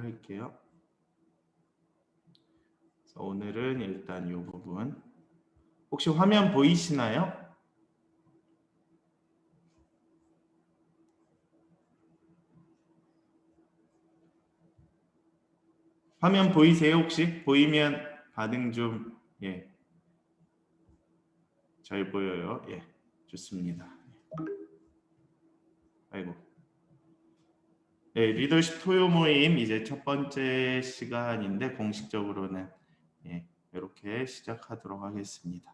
할게요. 그래서 오늘은 일단 이 부분. 혹시 화면 보이시나요? 화면 보이세요? 혹시? 보이면 반응 좀, 예. 잘 보여요. 예. 좋습니다. 아이고. 네, 리더십 토요 모임 이제 첫 번째 시간인데 공식적으로는 예, 이렇게 시작하도록 하겠습니다.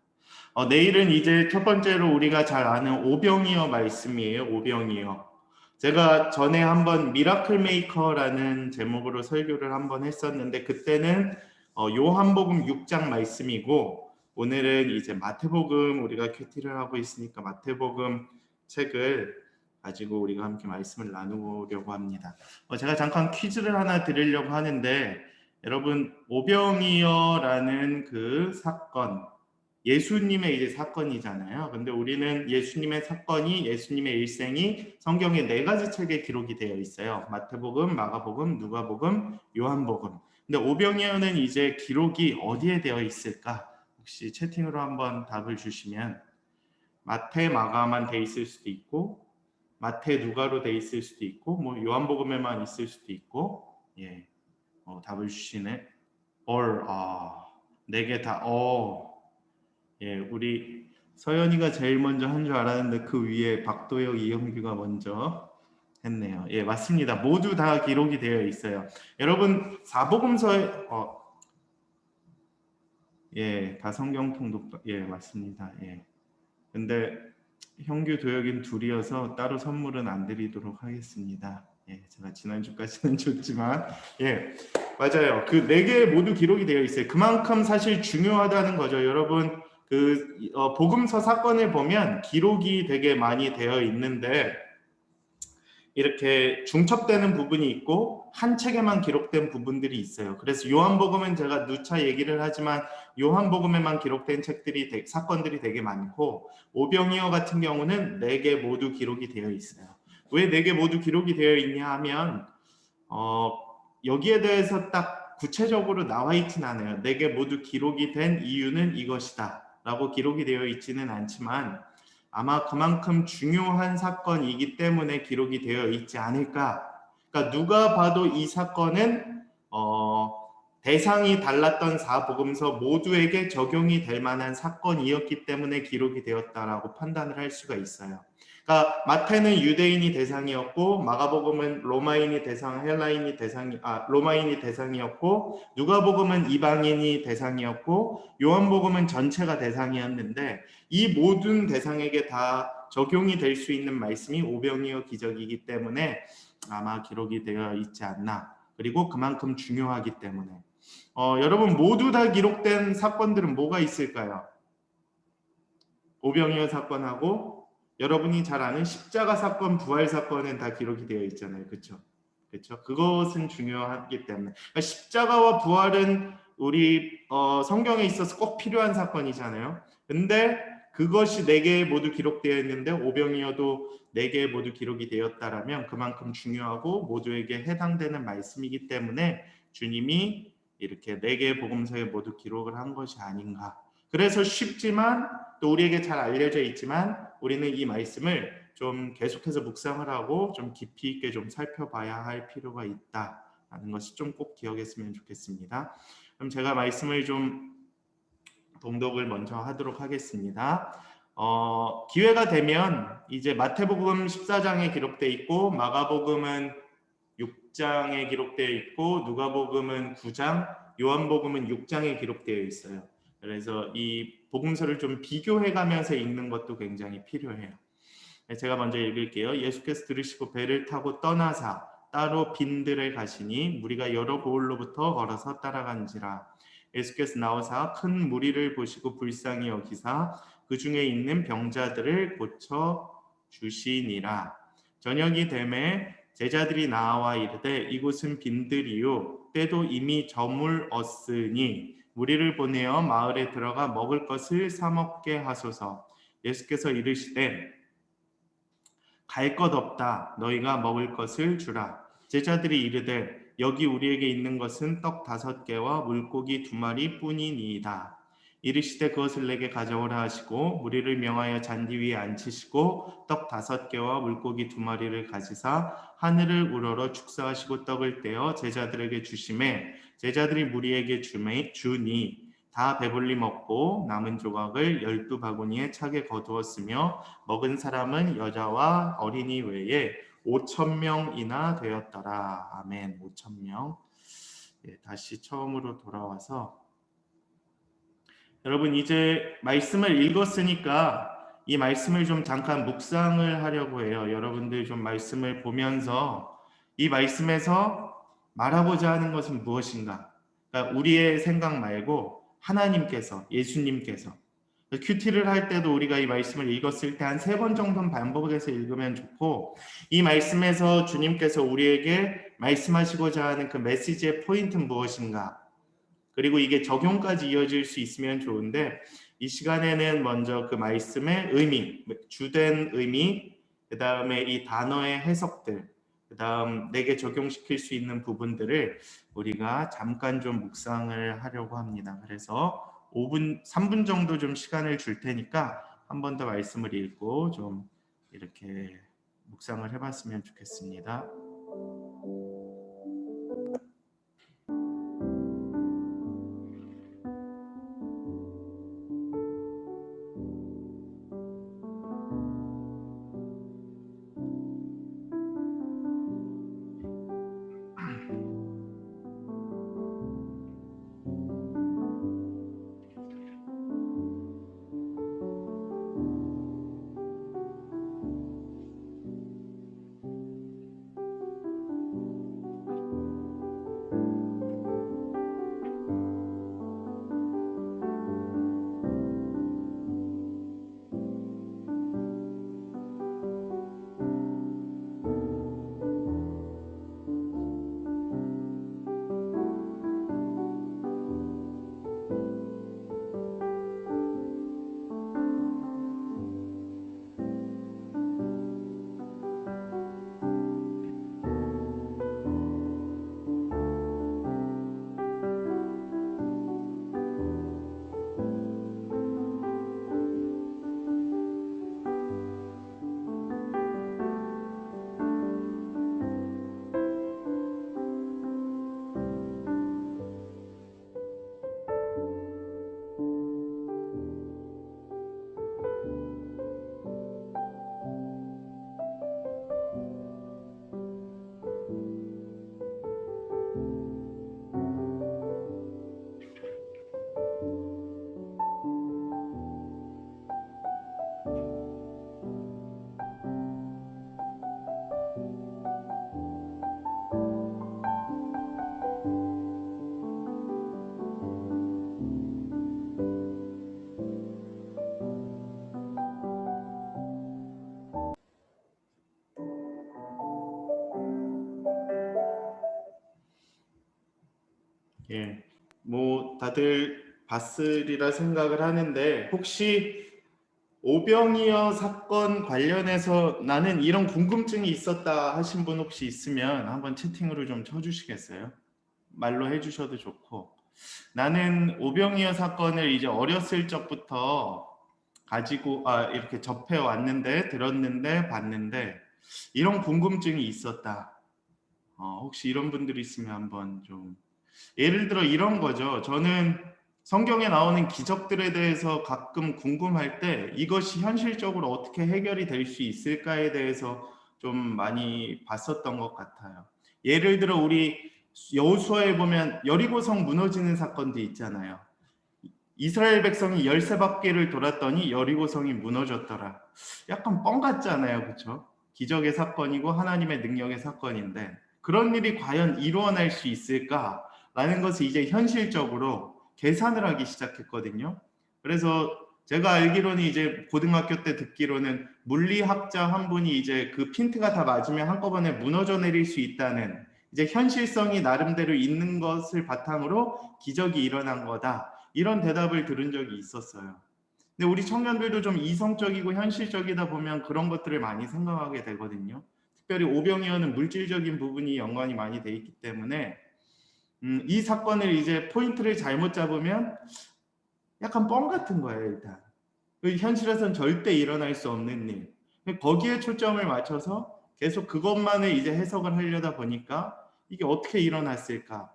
내일은 이제 첫 번째로 우리가 잘 아는 오병이어 말씀이에요. 오병이어. 제가 전에 한번 미라클 메이커라는 제목으로 설교를 한번 했었는데 그때는 요한복음 6장 말씀이고 오늘은 이제 마태복음 우리가 큐티를 하고 있으니까 마태복음 책을 가지고 우리가 함께 말씀을 나누려고 합니다. 제가 잠깐 퀴즈를 하나 드리려고 하는데 여러분 오병이어라는 그 사건 예수님의 이제 사건이잖아요. 근데 우리는 예수님의 사건이 예수님의 일생이 성경에 4가지 책에 기록이 되어 있어요. 마태복음, 마가복음, 누가복음, 요한복음. 근데 오병이어는 이제 기록이 어디에 되어 있을까? 혹시 채팅으로 한번 답을 주시면 마태, 마가만 돼 있을 수도 있고 마태, 누가로 돼 있을 수도 있고 뭐 요한복음에만 있을 수도 있고 예. 답을 주시네. 네 개 다 예, 우리 서연이가 제일 먼저 한 줄 알았는데 그 위에 박도혁, 이영규가 먼저 했네요. 예, 맞습니다. 모두 다 기록이 되어 있어요. 여러분 사복음서에 예, 다 성경 통독 예, 맞습니다. 예. 근데 형규, 도혁인 둘이어서 따로 선물은 안 드리도록 하겠습니다. 예, 제가 지난주까지는 줬지만 예, 맞아요. 그 4개 모두 기록이 되어 있어요. 그만큼 사실 중요하다는 거죠. 여러분 복음서 사건을 보면 기록이 되게 많이 되어 있는데 이렇게 중첩되는 부분이 있고 한 책에만 기록된 부분들이 있어요. 그래서 요한복음은 제가 누차 얘기를 하지만 요한복음에만 기록된 책들이 사건들이 되게 많고 오병이어 같은 경우는 4개 모두 기록이 되어 있어요. 왜 4개 모두 기록이 되어 있냐 하면 여기에 대해서 딱 구체적으로 나와 있진 않아요. 4개 모두 기록이 된 이유는 이것이다 라고 기록이 되어 있지는 않지만 아마 그만큼 중요한 사건이기 때문에 기록이 되어 있지 않을까. 그러니까 누가 봐도 이 사건은 대상이 달랐던 사복음서 모두에게 적용이 될 만한 사건이었기 때문에 기록이 되었다라고 판단을 할 수가 있어요. 그러니까 마태는 유대인이 대상이었고 마가복음은 로마인이 대상이었고 누가복음은 이방인이 대상이었고 요한복음은 전체가 대상이었는데 이 모든 대상에게 다 적용이 될 수 있는 말씀이 오병이어 기적이기 때문에 아마 기록이 되어 있지 않나. 그리고 그만큼 중요하기 때문에 여러분 모두 다 기록된 사건들은 뭐가 있을까요? 오병이어 사건하고 여러분이 잘 아는 십자가 사건, 부활 사건은 다 기록이 되어 있잖아요. 그렇죠? 그렇죠? 그것은 중요하기 때문에 그러니까 십자가와 부활은 우리 성경에 있어서 꼭 필요한 사건이잖아요. 근데 그것이 4개 모두 기록되어 있는데 오병이어도 4개 모두 기록이 되었다라면 그만큼 중요하고 모두에게 해당되는 말씀이기 때문에 주님이 이렇게 4개의 복음서에 모두 기록을 한 것이 아닌가. 그래서 쉽지만 또 우리에게 잘 알려져 있지만 우리는 이 말씀을 좀 계속해서 묵상을 하고 좀 깊이 있게 좀 살펴봐야 할 필요가 있다라는 것이 좀 꼭 기억했으면 좋겠습니다. 그럼 제가 말씀을 좀 봉독을 먼저 하도록 하겠습니다. 기회가 되면 이제 마태복음 14장에 기록되어 있고 마가복음은 6장에 기록되어 있고 누가복음은 9장, 요한복음은 6장에 기록되어 있어요. 그래서 이 복음서를 좀 비교해가면서 읽는 것도 굉장히 필요해요. 제가 먼저 읽을게요. 예수께서 들으시고 배를 타고 떠나사 따로 빈들에 가시니 무리가 여러 고을로부터 걸어서 따라간지라. 예수께서 나오사 큰 무리를 보시고 불쌍히 여기사 그 중에 있는 병자들을 고쳐 주시니라. 저녁이 되매 제자들이 나와 이르되 이곳은 빈들이요 때도 이미 저물었으니 무리를 보내어 마을에 들어가 먹을 것을 사 먹게 하소서. 예수께서 이르시되 갈 것 없다. 너희가 먹을 것을 주라. 제자들이 이르되 여기 우리에게 있는 것은 떡 5개와 물고기 2마리 뿐이니이다. 이르시되 그것을 내게 가져오라 하시고 무리를 명하여 잔디 위에 앉히시고 떡 5개와 물고기 2마리를 가지사 하늘을 우러러 축사하시고 떡을 떼어 제자들에게 주시매 제자들이 무리에게 주니 다 배불리 먹고 남은 조각을 12바구니에 차게 거두었으며 먹은 사람은 여자와 어린이 외에 5,000명이나 되었더라. 아멘. 5,000명. 예, 다시 처음으로 돌아와서 여러분 이제 말씀을 읽었으니까 이 말씀을 좀 잠깐 묵상을 하려고 해요. 여러분들 좀 말씀을 보면서 이 말씀에서 말하고자 하는 것은 무엇인가? 그러니까 우리의 생각 말고 하나님께서, 예수님께서 큐티를 할 때도 우리가 이 말씀을 읽었을 때 한 3번 정도는 반복해서 읽으면 좋고 이 말씀에서 주님께서 우리에게 말씀하시고자 하는 그 메시지의 포인트는 무엇인가? 그리고 이게 적용까지 이어질 수 있으면 좋은데 이 시간에는 먼저 그 말씀의 의미, 주된 의미, 그 다음에 이 단어의 해석들, 그 다음 내게 적용시킬 수 있는 부분들을 우리가 잠깐 좀 묵상을 하려고 합니다. 그래서 3분 정도 좀 시간을 줄 테니까 한 번 더 말씀을 읽고 좀 이렇게 묵상을 해봤으면 좋겠습니다. 예, 뭐 다들 봤으리라 생각을 하는데 혹시 오병이어 사건 관련해서 나는 이런 궁금증이 있었다 하신 분 혹시 있으면 한번 채팅으로 좀 쳐주시겠어요? 말로 해주셔도 좋고 나는 오병이어 사건을 이제 어렸을 적부터 가지고 이렇게 접해 왔는데 들었는데 봤는데 이런 궁금증이 있었다. 혹시 이런 분들이 있으면 한번 좀 예를 들어 이런 거죠. 저는 성경에 나오는 기적들에 대해서 가끔 궁금할 때 이것이 현실적으로 어떻게 해결이 될 수 있을까에 대해서 좀 많이 봤었던 것 같아요. 예를 들어 우리 여호수아에 보면 여리고성 무너지는 사건도 있잖아요. 이스라엘 백성이 열세 바퀴를 돌았더니 여리고성이 무너졌더라. 약간 뻥 같잖아요, 그렇죠? 기적의 사건이고 하나님의 능력의 사건인데 그런 일이 과연 일어날 수 있을까라는 것을 이제 현실적으로 계산을 하기 시작했거든요. 그래서 제가 알기로는 이제 고등학교 때 듣기로는 물리학자 한 분이 이제 그 핀트가 다 맞으면 한꺼번에 무너져 내릴 수 있다는 이제 현실성이 나름대로 있는 것을 바탕으로 기적이 일어난 거다. 이런 대답을 들은 적이 있었어요. 근데 우리 청년들도 좀 이성적이고 현실적이다 보면 그런 것들을 많이 생각하게 되거든요. 특별히 오병이어는 물질적인 부분이 연관이 많이 돼 있기 때문에 이 사건을 이제 포인트를 잘못 잡으면 약간 뻥 같은 거예요. 일단 현실에서는 절대 일어날 수 없는 일. 거기에 초점을 맞춰서 계속 그것만을 이제 해석을 하려다 보니까 이게 어떻게 일어났을까?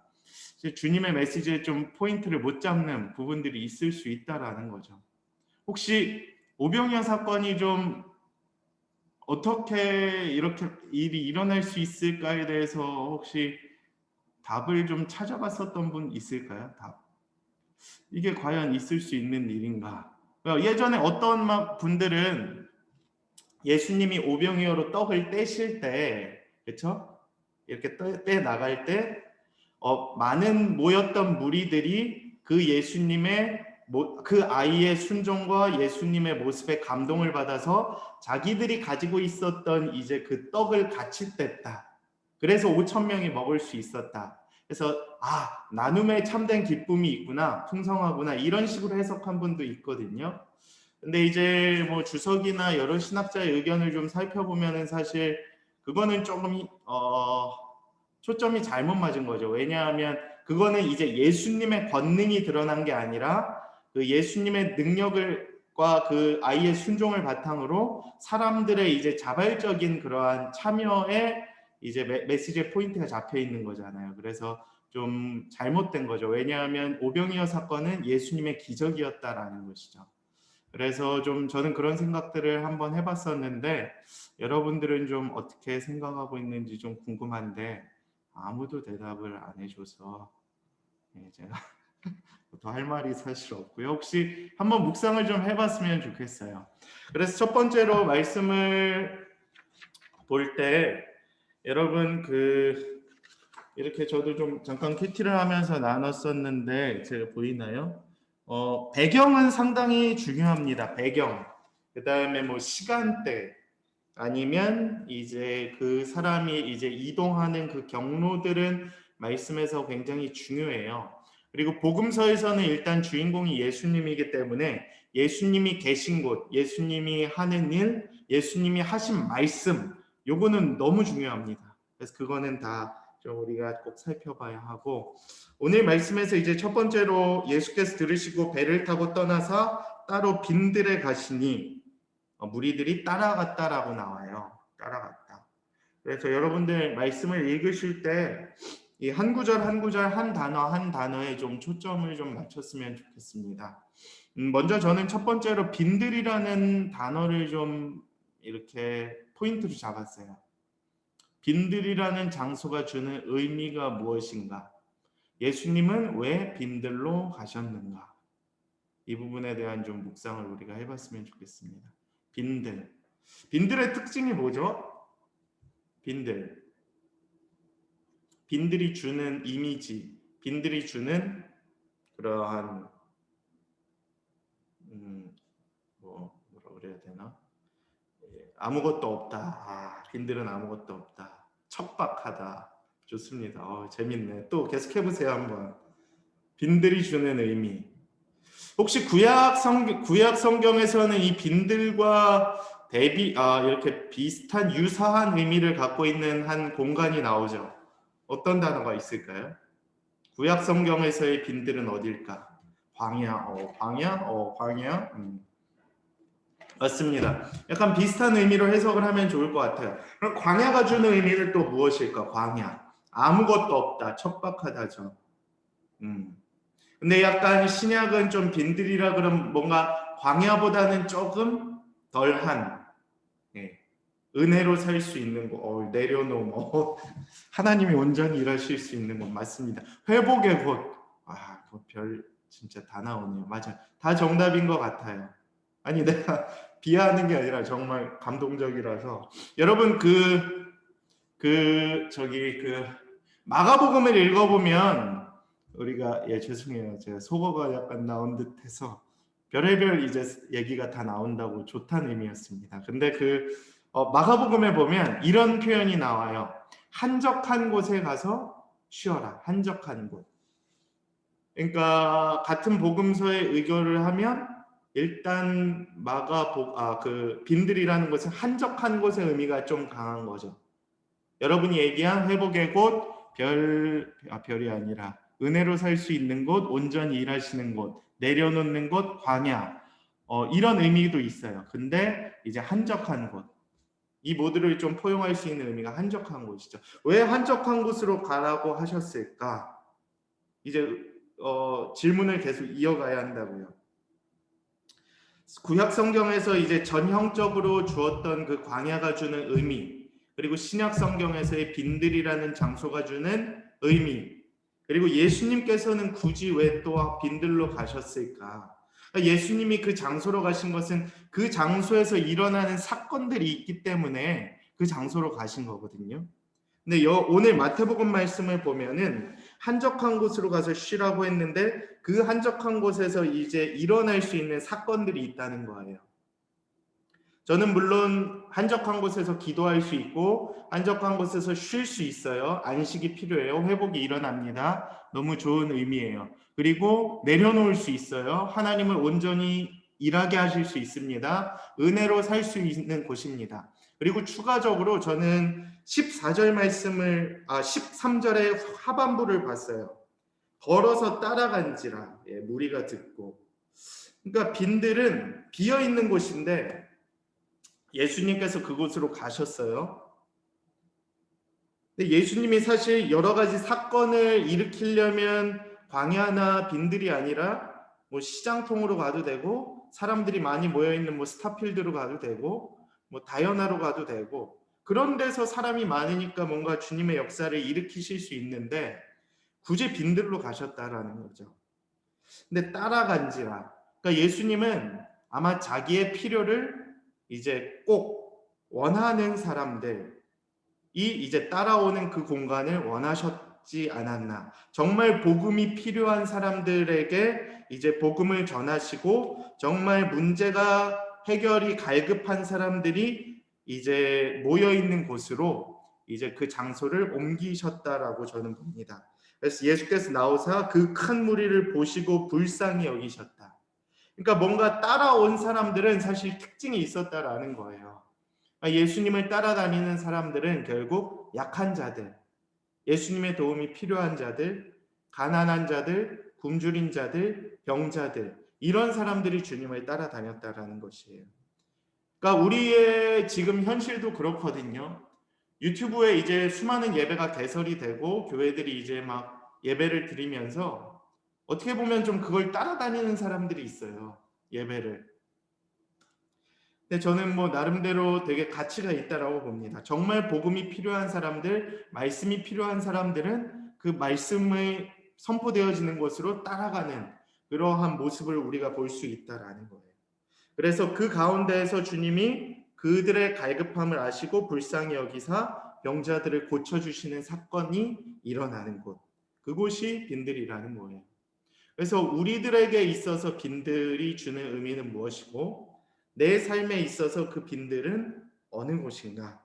이제 주님의 메시지에 좀 포인트를 못 잡는 부분들이 있을 수 있다라는 거죠. 혹시 오병이어 사건이 좀 어떻게 이렇게 일이 일어날 수 있을까에 대해서 혹시 답을 좀 찾아봤었던 분 있을까요? 답. 이게 과연 있을 수 있는 일인가? 예전에 어떤 분들은 예수님이 오병이어로 떡을 떼실 때, 그렇죠? 이렇게 떼 나갈 때 많은 모였던 무리들이 그 예수님의 그 아이의 순종과 예수님의 모습에 감동을 받아서 자기들이 가지고 있었던 이제 그 떡을 같이 뗐다. 그래서 5천 명이 먹을 수 있었다. 그래서 나눔에 참된 기쁨이 있구나, 풍성하구나 이런 식으로 해석한 분도 있거든요. 근데 이제 뭐 주석이나 여러 신학자의 의견을 좀 살펴보면은 사실 그거는 조금 초점이 잘못 맞은 거죠. 왜냐하면 그거는 이제 예수님의 권능이 드러난 게 아니라 그 예수님의 능력을과 그 아이의 순종을 바탕으로 사람들의 이제 자발적인 그러한 참여에 이제 메시지의 포인트가 잡혀 있는 거잖아요. 그래서 좀 잘못된 거죠. 왜냐하면 오병이어 사건은 예수님의 기적이었다라는 것이죠. 그래서 좀 저는 그런 생각들을 한번 해봤었는데 여러분들은 좀 어떻게 생각하고 있는지 좀 궁금한데 아무도 대답을 안 해줘서 제가 더 할 말이 사실 없고요. 혹시 한번 묵상을 좀 해봤으면 좋겠어요. 그래서 첫 번째로 말씀을 볼 때 여러분 이렇게 저도 좀 잠깐 큐티를 하면서 나눴었는데 제가 보이나요? 배경은 상당히 중요합니다. 배경. 그 다음에 뭐 시간대 아니면 이제 그 사람이 이제 이동하는 그 경로들은 말씀에서 굉장히 중요해요. 그리고 복음서에서는 일단 주인공이 예수님이기 때문에 예수님이 계신 곳, 예수님이 하는 일, 예수님이 하신 말씀, 요거는 너무 중요합니다. 그래서 그거는 다 좀 우리가 꼭 살펴봐야 하고 오늘 말씀에서 이제 첫 번째로 예수께서 들으시고 배를 타고 떠나서 따로 빈들에 가시니 무리들이 따라갔다라고 나와요. 따라갔다. 그래서 여러분들 말씀을 읽으실 때 이 한 구절 한 구절 한 단어 한 단어에 좀 초점을 좀 맞췄으면 좋겠습니다. 먼저 저는 첫 번째로 빈들이라는 단어를 좀 이렇게 포인트로 잡았어요. 빈들이라는 장소가 주는 의미가 무엇인가? 예수님은 왜 빈들로 가셨는가? 이 부분에 대한 좀 묵상을 우리가 해봤으면 좋겠습니다. 빈들. 빈들의 특징이 뭐죠? 빈들. 빈들이 주는 이미지, 빈들이 주는 그러한 뭐라 그래야 되나? 아무것도 없다. 빈들은 아무것도 없다. 척박하다. 좋습니다. 재밌네. 또 계속해 보세요 한번. 빈들이 주는 의미. 혹시 구약 성경에서는 이 빈들과 이렇게 비슷한 유사한 의미를 갖고 있는 한 공간이 나오죠. 어떤 단어가 있을까요? 구약 성경에서의 빈들은 어딜까? 광야. 광야. 맞습니다. 약간 비슷한 의미로 해석을 하면 좋을 것 같아요. 그럼 광야가 주는 의미는 또 무엇일까? 광야. 아무것도 없다. 척박하다죠. 근데 약간 신약은 좀 빈들이라 그러면 뭔가 광야보다는 조금 덜한 은혜로 살 수 있는 곳, 내려놓음, 하나님이 온전히 일하실 수 있는 곳 맞습니다. 회복의 곳, 별 진짜 다 나오네요. 맞아요. 다 정답인 것 같아요. 아니 내가 비하하는 게 아니라 정말 감동적이라서 여러분 마가복음을 읽어보면 우리가 죄송해요. 제가 속어가 약간 나온 듯해서 별의별 이제 얘기가 다 나온다고 좋다는 의미였습니다. 근데 마가복음에 보면 이런 표현이 나와요. 한적한 곳에 가서 쉬어라. 한적한 곳. 그러니까 같은 복음서에 의거를 하면 일단 빈들이라는 것은 한적한 곳의 의미가 좀 강한 거죠. 여러분이 얘기한 회복의 곳, 별이 아니라 은혜로 살 수 있는 곳, 온전히 일하시는 곳, 내려놓는 곳, 광야, 이런 의미도 있어요. 근데 이제 한적한 곳, 이 모두를 좀 포용할 수 있는 의미가 한적한 곳이죠. 왜 한적한 곳으로 가라고 하셨을까? 이제 질문을 계속 이어가야 한다고요. 구약 성경에서 이제 전형적으로 주었던 그 광야가 주는 의미, 그리고 신약 성경에서의 빈들이라는 장소가 주는 의미, 그리고 예수님께서는 굳이 왜 또 빈들로 가셨을까? 예수님이 그 장소로 가신 것은 그 장소에서 일어나는 사건들이 있기 때문에 그 장소로 가신 거거든요. 근데 오늘 마태복음 말씀을 보면은 한적한 곳으로 가서 쉬라고 했는데 그 한적한 곳에서 이제 일어날 수 있는 사건들이 있다는 거예요. 저는 물론 한적한 곳에서 기도할 수 있고 한적한 곳에서 쉴 수 있어요. 안식이 필요해요. 회복이 일어납니다. 너무 좋은 의미예요. 그리고 내려놓을 수 있어요. 하나님을 온전히 일하게 하실 수 있습니다. 은혜로 살 수 있는 곳입니다. 그리고 추가적으로 저는 14절 말씀을 13절의 하반부를 봤어요. 걸어서 따라간지라 무리가 듣고. 그러니까 빈들은 비어 있는 곳인데 예수님께서 그곳으로 가셨어요. 근데 예수님이 사실 여러 가지 사건을 일으키려면 광야나 빈들이 아니라 뭐 시장통으로 가도 되고 사람들이 많이 모여 있는 뭐 스타필드로 가도 되고 뭐 다이어나로 가도 되고 그런 데서 사람이 많으니까 뭔가 주님의 역사를 일으키실 수 있는데 굳이 빈들로 가셨다라는 거죠. 근데 따라간지라. 그러니까 예수님은 아마 자기의 필요를 이제 꼭 원하는 사람들이 이제 따라오는 그 공간을 원하셨지 않았나. 정말 복음이 필요한 사람들에게 이제 복음을 전하시고 정말 문제가 해결이 갈급한 사람들이 이제 모여 있는 곳으로 이제 그 장소를 옮기셨다라고 저는 봅니다. 그래서 예수께서 나오사 그 큰 무리를 보시고 불쌍히 여기셨다. 그러니까 뭔가 따라온 사람들은 사실 특징이 있었다라는 거예요. 예수님을 따라다니는 사람들은 결국 약한 자들, 예수님의 도움이 필요한 자들, 가난한 자들, 굶주린 자들, 병자들, 이런 사람들이 주님을 따라다녔다라는 것이에요. 그러니까 우리의 지금 현실도 그렇거든요. 유튜브에 이제 수많은 예배가 개설이 되고 교회들이 이제 막 예배를 드리면서 어떻게 보면 좀 그걸 따라다니는 사람들이 있어요. 예배를. 근데 저는 뭐 나름대로 되게 가치가 있다라고 봅니다. 정말 복음이 필요한 사람들, 말씀이 필요한 사람들은 그 말씀이 선포되어지는 곳으로 따라가는 그러한 모습을 우리가 볼 수 있다라는 거예요. 그래서 그 가운데에서 주님이 그들의 갈급함을 아시고 불쌍히 여기사 병자들을 고쳐주시는 사건이 일어나는 곳. 그곳이 빈들이라는 거예요. 그래서 우리들에게 있어서 빈들이 주는 의미는 무엇이고 내 삶에 있어서 그 빈들은 어느 곳인가?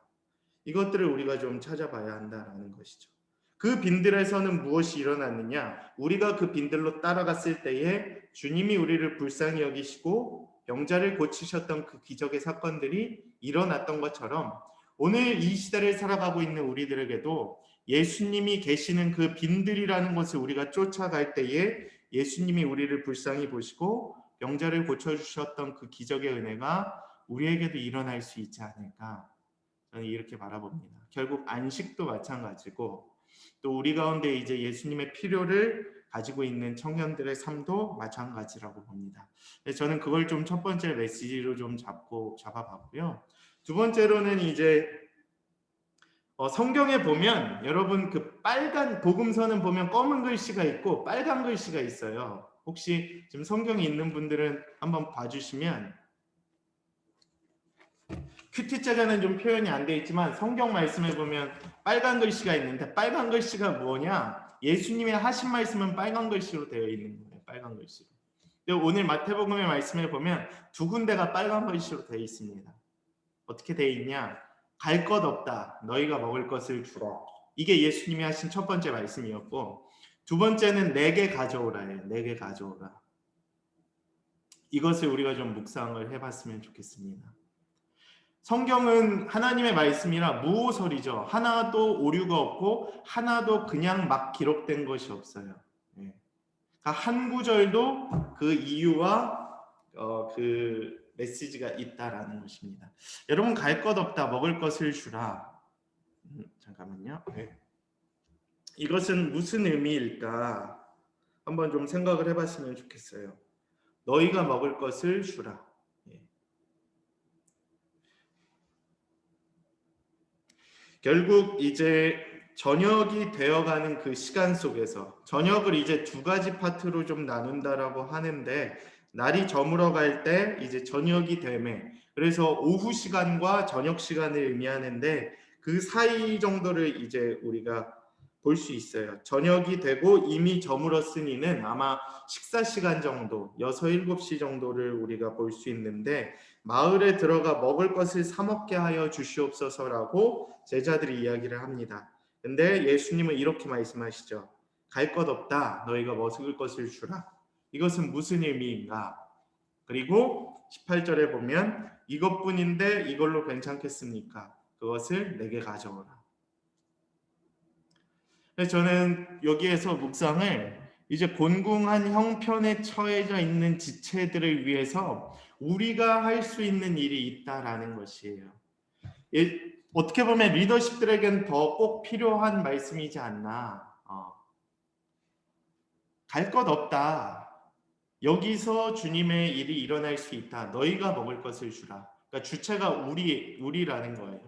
이것들을 우리가 좀 찾아봐야 한다는 것이죠. 그 빈들에서는 무엇이 일어났느냐? 우리가 그 빈들로 따라갔을 때에 주님이 우리를 불쌍히 여기시고 병자를 고치셨던 그 기적의 사건들이 일어났던 것처럼 오늘 이 시대를 살아가고 있는 우리들에게도 예수님이 계시는 그 빈들이라는 것을 우리가 쫓아갈 때에 예수님이 우리를 불쌍히 보시고 병자를 고쳐주셨던 그 기적의 은혜가 우리에게도 일어날 수 있지 않을까, 저는 이렇게 바라봅니다. 결국 안식도 마찬가지고 또 우리 가운데 이제 예수님의 필요를 가지고 있는 청년들의 삶도 마찬가지라고 봅니다. 저는 그걸 좀 첫 번째 메시지로 좀 잡아봤고요. 두 번째로는 이제 성경에 보면 여러분 그 빨간 복음서는 보면 검은 글씨가 있고 빨간 글씨가 있어요. 혹시 지금 성경에 있는 분들은 한번 봐주시면 큐티자가는 좀 표현이 안 돼 있지만 성경 말씀에 보면 빨간 글씨가 있는데 빨간 글씨가 뭐냐? 예수님의 하신 말씀은 빨간 글씨로 되어 있는 거예요. 빨간 글씨로. 오늘 마태복음의 말씀에 보면 두 군데가 빨간 글씨로 되어 있습니다. 어떻게 되어 있냐? 갈 것 없다. 너희가 먹을 것을 주라. 이게 예수님이 하신 첫 번째 말씀이었고 두 번째는 내게 가져오라예요. 내게 가져오라. 이것을 우리가 좀 묵상을 해봤으면 좋겠습니다. 성경은 하나님의 말씀이라 무오설이죠. 하나도 오류가 없고 하나도 그냥 막 기록된 것이 없어요. 예. 한 구절도 그 이유와 그 메시지가 있다라는 것입니다. 여러분, 갈 것 없다, 먹을 것을 주라. 잠깐만요. 네. 이것은 무슨 의미일까? 한번 좀 생각을 해봤으면 좋겠어요. 너희가 먹을 것을 주라. 예. 결국 이제 저녁이 되어가는 그 시간 속에서 저녁을 이제 두 가지 파트로 좀 나눈다라고 하는데, 날이 저물어 갈 때 이제 저녁이 되매, 그래서 오후 시간과 저녁 시간을 의미하는데 그 사이 정도를 이제 우리가 볼 수 있어요. 저녁이 되고 이미 저물었으니는 아마 식사 시간 정도, 6, 7시 정도를 우리가 볼 수 있는데, 마을에 들어가 먹을 것을 사 먹게 하여 주시옵소서라고 제자들이 이야기를 합니다. 근데 예수님은 이렇게 말씀하시죠. 갈 것 없다. 너희가 먹을 것을 주라. 이것은 무슨 의미인가? 그리고 18절에 보면 이것뿐인데 이걸로 괜찮겠습니까? 그것을 내게 가져오라. 그래서 저는 여기에서 묵상을 이제 곤궁한 형편에 처해져 있는 지체들을 위해서 우리가 할 수 있는 일이 있다라는 것이에요. 어떻게 보면 리더십들에겐 더 꼭 필요한 말씀이지 않나. 갈 것 없다. 여기서 주님의 일이 일어날 수 있다. 너희가 먹을 것을 주라. 그러니까 주체가 우리라는 거예요.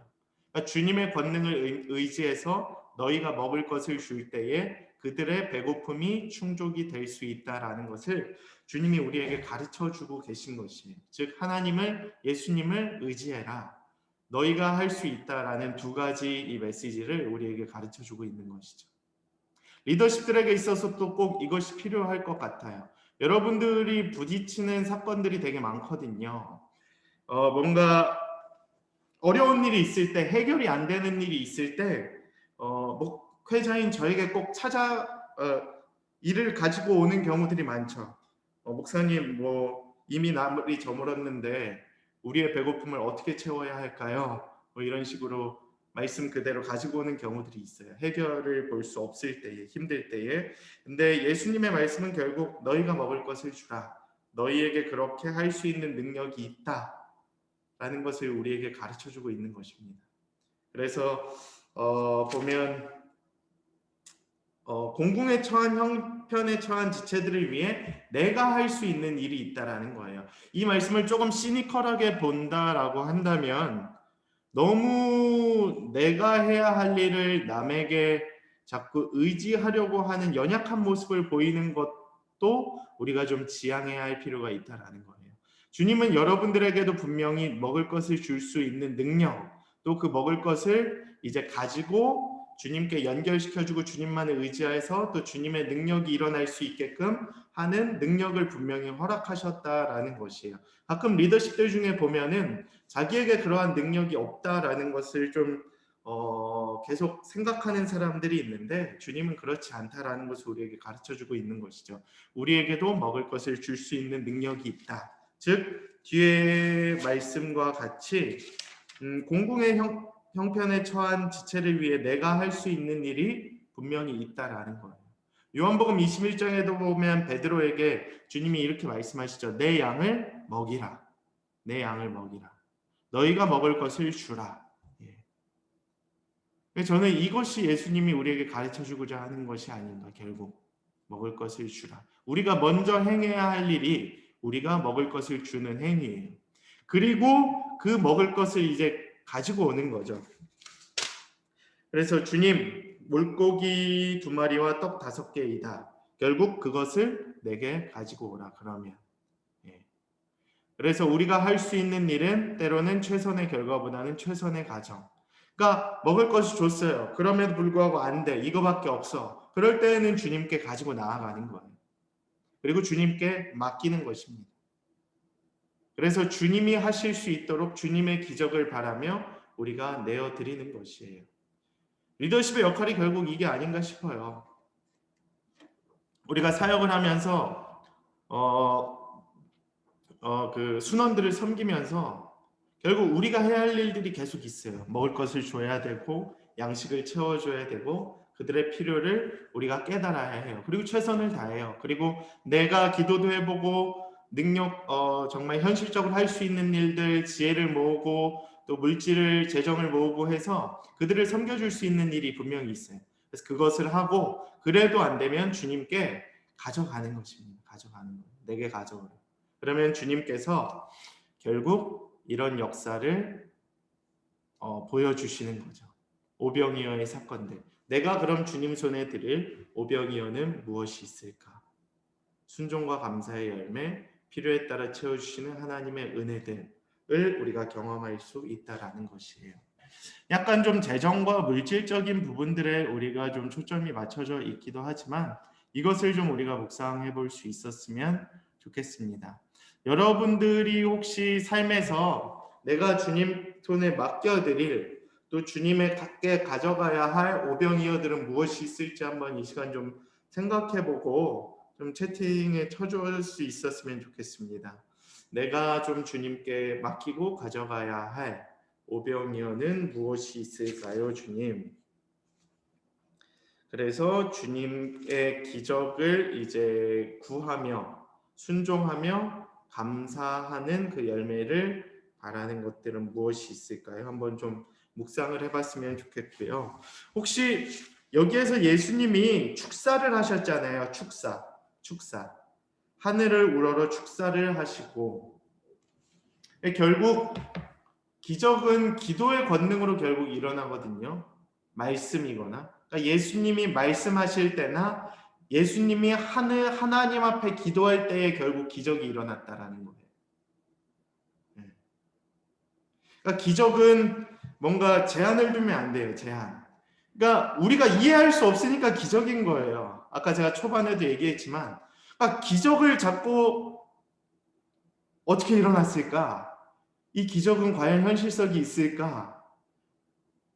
그러니까 주님의 권능을 의지해서 너희가 먹을 것을 줄 때에 그들의 배고픔이 충족이 될 수 있다라는 것을 주님이 우리에게 가르쳐 주고 계신 것이에요. 즉 하나님을, 예수님을 의지해라. 너희가 할 수 있다라는 두 가지 이 메시지를 우리에게 가르쳐 주고 있는 것이죠. 리더십들에게 있어서 또 꼭 이것이 필요할 것 같아요. 여러분들이 부딪히는 사건들이 되게 많거든요. 뭔가 어려운 일이 있을 때, 해결이 안 되는 일이 있을 때 목회자인 저에게 꼭 일을 가지고 오는 경우들이 많죠. 목사님, 이미 날이 저물었는데 우리의 배고픔을 어떻게 채워야 할까요? 이런 식으로 말씀 그대로 가지고 오는 경우들이 있어요. 해결을 볼 수 없을 때에, 힘들 때에. 근데 예수님의 말씀은 결국 너희가 먹을 것을 주라. 너희에게 그렇게 할 수 있는 능력이 있다. 라는 것을 우리에게 가르쳐주고 있는 것입니다. 그래서 보면 공궁에 처한 형편에 처한 지체들을 위해 내가 할 수 있는 일이 있다라는 거예요. 이 말씀을 조금 시니컬하게 본다라고 한다면, 너무 내가 해야 할 일을 남에게 자꾸 의지하려고 하는 연약한 모습을 보이는 것도 우리가 좀 지양해야 할 필요가 있다라는 거예요. 주님은 여러분들에게도 분명히 먹을 것을 줄 수 있는 능력, 또 그 먹을 것을 이제 가지고 주님께 연결시켜주고 주님만을 의지해서 또 주님의 능력이 일어날 수 있게끔 하는 능력을 분명히 허락하셨다라는 것이에요. 가끔 리더십들 중에 보면은 자기에게 그러한 능력이 없다라는 것을 좀 계속 생각하는 사람들이 있는데, 주님은 그렇지 않다라는 것을 우리에게 가르쳐주고 있는 것이죠. 우리에게도 먹을 것을 줄 수 있는 능력이 있다. 즉 뒤에 말씀과 같이 공공의 형편에 처한 지체를 위해 내가 할 수 있는 일이 분명히 있다라는 거예요. 요한복음 21장에도 보면 베드로에게 주님이 이렇게 말씀하시죠. 내 양을 먹이라. 내 양을 먹이라. 너희가 먹을 것을 주라. 저는 이것이 예수님이 우리에게 가르쳐주고자 하는 것이 아닌가. 결국 먹을 것을 주라. 우리가 먼저 행해야 할 일이 우리가 먹을 것을 주는 행위예요. 그리고 그 먹을 것을 이제 가지고 오는 거죠. 그래서 주님, 물고기 2마리와 떡 5개이다. 결국 그것을 내게 가지고 오라. 그러면 그래서 우리가 할 수 있는 일은 때로는 최선의 결과보다는 최선의 과정. 그러니까 먹을 것이 줬어요. 그럼에도 불구하고 안 돼. 이거밖에 없어. 그럴 때에는 주님께 가지고 나아가는 거예요. 그리고 주님께 맡기는 것입니다. 그래서 주님이 하실 수 있도록 주님의 기적을 바라며 우리가 내어드리는 것이에요. 리더십의 역할이 결국 이게 아닌가 싶어요. 우리가 사역을 하면서 그 순원들을 섬기면서 결국 우리가 해야 할 일들이 계속 있어요. 먹을 것을 줘야 되고 양식을 채워줘야 되고 그들의 필요를 우리가 깨달아야 해요. 그리고 최선을 다해요. 그리고 내가 기도도 해보고 정말 현실적으로 할 수 있는 일들, 지혜를 모으고 또 물질을, 재정을 모으고 해서 그들을 섬겨줄 수 있는 일이 분명히 있어요. 그래서 그것을 하고 그래도 안 되면 주님께 가져가는 것입니다. 가져가는 거예요. 내게 가져오라. 그러면 주님께서 결국 이런 역사를 보여주시는 거죠. 오병이어의 사건들. 내가 그럼 주님 손에 드릴 오병이어는 무엇이 있을까? 순종과 감사의 열매, 필요에 따라 채워주시는 하나님의 은혜들을 우리가 경험할 수 있다라는 것이에요. 약간 좀 재정과 물질적인 부분들에 우리가 좀 초점이 맞춰져 있기도 하지만 이것을 좀 우리가 묵상해 볼 수 있었으면 좋겠습니다. 여러분들이 혹시 삶에서 내가 주님 손에 맡겨드릴 또 주님에게 가져가야 할 오병이어들은 무엇이 있을지 한번 이 시간 좀 생각해보고 좀 채팅에 쳐줄 수 있었으면 좋겠습니다. 내가 좀 주님께 맡기고 가져가야 할 오병이어는 무엇이 있을까요, 주님? 그래서 주님의 기적을 이제 구하며 순종하며 감사하는 그 열매를 바라는 것들은 무엇이 있을까요? 한번 좀 묵상을 해봤으면 좋겠고요. 혹시 여기에서 예수님이 축사를 하셨잖아요. 축사. 하늘을 우러러 축사를 하시고 결국 기적은 기도의 권능으로 결국 일어나거든요. 말씀이거나 그러니까 예수님이 말씀하실 때나 예수님이 하나님 앞에 기도할 때에 결국 기적이 일어났다라는 거예요. 그러니까 기적은 뭔가 제한을 두면 안 돼요. 제한. 그러니까 우리가 이해할 수 없으니까 기적인 거예요. 아까 제가 초반에도 얘기했지만 그러니까 기적을 자꾸 어떻게 일어났을까? 이 기적은 과연 현실성이 있을까?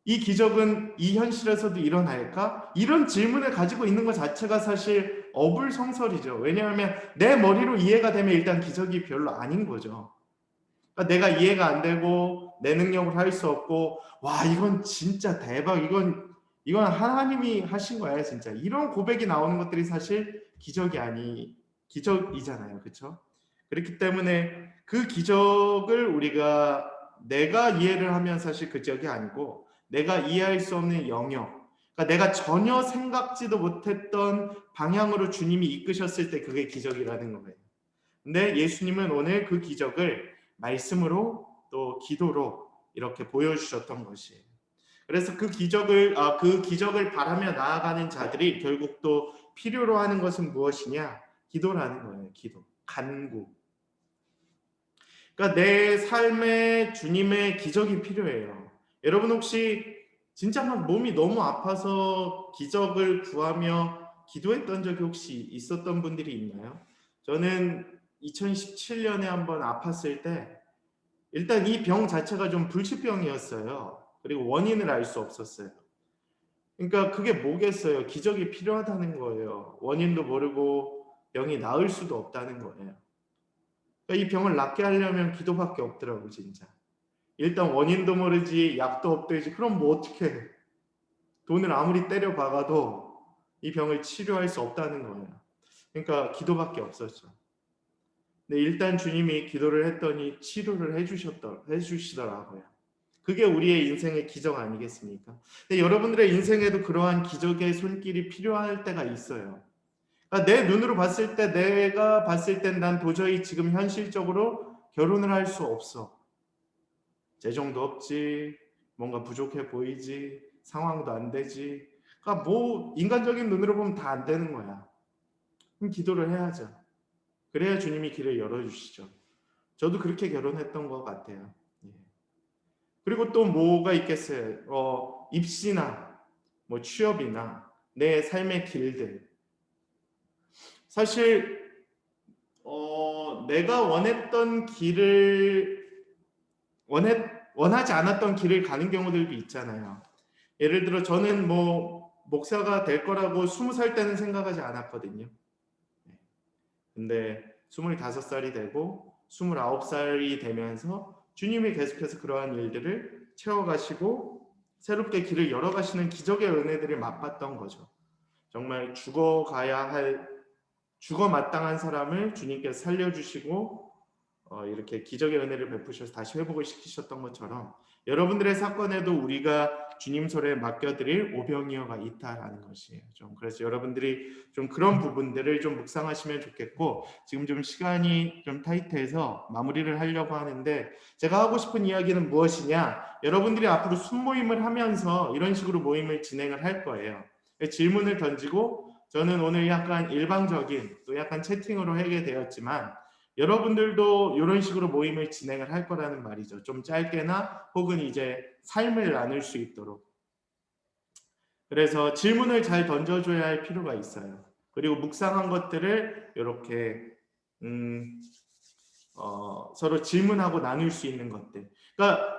이 기적은 이 현실에서도 일어날까? 이런 질문을 가지고 있는 것 자체가 사실 어불성설이죠. 왜냐하면 내 머리로 이해가 되면 일단 기적이 별로 아닌 거죠. 그러니까 내가 이해가 안 되고 내 능력으로 할 수 없고 와 이건 진짜 대박 이건 하나님이 하신 거야 진짜 이런 고백이 나오는 것들이 사실 기적이잖아요. 그렇죠? 그렇기 때문에 그 기적을 내가 이해를 하면 사실 그 기적이 아니고 내가 이해할 수 없는 영역, 그러니까 내가 전혀 생각지도 못했던 방향으로 주님이 이끄셨을 때 그게 기적이라는 거예요. 근데 예수님은 오늘 그 기적을 말씀으로 또 기도로 이렇게 보여주셨던 것이에요. 그래서 그 기적을 바라며 나아가는 자들이 결국 또 필요로 하는 것은 무엇이냐? 기도라는 거예요. 기도, 간구. 그러니까 내 삶에 주님의 기적이 필요해요. 여러분 혹시 진짜 막 몸이 너무 아파서 기적을 구하며 기도했던 적이 혹시 있었던 분들이 있나요? 저는 2017년에 한번 아팠을 때 일단 이 병 자체가 좀 불치병이었어요. 그리고 원인을 알 수 없었어요. 그러니까 그게 뭐겠어요? 기적이 필요하다는 거예요. 원인도 모르고 병이 나을 수도 없다는 거예요. 그러니까 이 병을 낫게 하려면 기도밖에 없더라고 진짜. 일단 원인도 모르지 약도 없대지 그럼 뭐 어떻게 해? 돈을 아무리 때려 박아도 이 병을 치료할 수 없다는 거예요. 그러니까 기도밖에 없었죠. 근데 일단 주님이 기도를 했더니 치료를 해주시더라고요. 그게 우리의 인생의 기적 아니겠습니까? 근데 여러분들의 인생에도 그러한 기적의 손길이 필요할 때가 있어요. 그러니까 내 눈으로 봤을 때 내가 봤을 땐 난 도저히 지금 현실적으로 결혼을 할 수 없어. 재정도 없지, 뭔가 부족해 보이지, 상황도 안 되지. 그러니까 뭐 인간적인 눈으로 보면 다 안 되는 거야. 그럼 기도를 해야죠. 그래야 주님이 길을 열어주시죠. 저도 그렇게 결혼했던 것 같아요. 예. 그리고 또 뭐가 있겠어요? 입시나 뭐 취업이나 내 삶의 길들. 사실 내가 원했던 길을 원하지 않았던 길을 가는 경우들도 있잖아요. 예를 들어 저는 뭐 목사가 될 거라고 20살 때는 생각하지 않았거든요. 근데 25살이 되고 29살이 되면서 주님이 계속해서 그러한 일들을 채워가시고 새롭게 길을 열어가시는 기적의 은혜들을 맛봤던 거죠. 정말 죽어 마땅한 사람을 주님께서 살려주시고 이렇게 기적의 은혜를 베푸셔서 다시 회복을 시키셨던 것처럼 여러분들의 사건에도 우리가 주님 손에 맡겨드릴 오병이어가 있다라는 것이에요. 그래서 여러분들이 좀 그런 부분들을 좀 묵상하시면 좋겠고, 지금 좀 시간이 좀 타이트해서 마무리를 하려고 하는데, 제가 하고 싶은 이야기는 무엇이냐, 여러분들이 앞으로 순모임을 하면서 이런 식으로 모임을 진행을 할 거예요. 질문을 던지고, 저는 오늘 약간 일방적인 또 약간 채팅으로 하게 되었지만 여러분들도 이런 식으로 모임을 진행을 할 거라는 말이죠. 좀 짧게나 혹은 이제 삶을 나눌 수 있도록. 그래서 질문을 잘 던져줘야 할 필요가 있어요. 그리고 묵상한 것들을 이렇게 서로 질문하고 나눌 수 있는 것들. 그러니까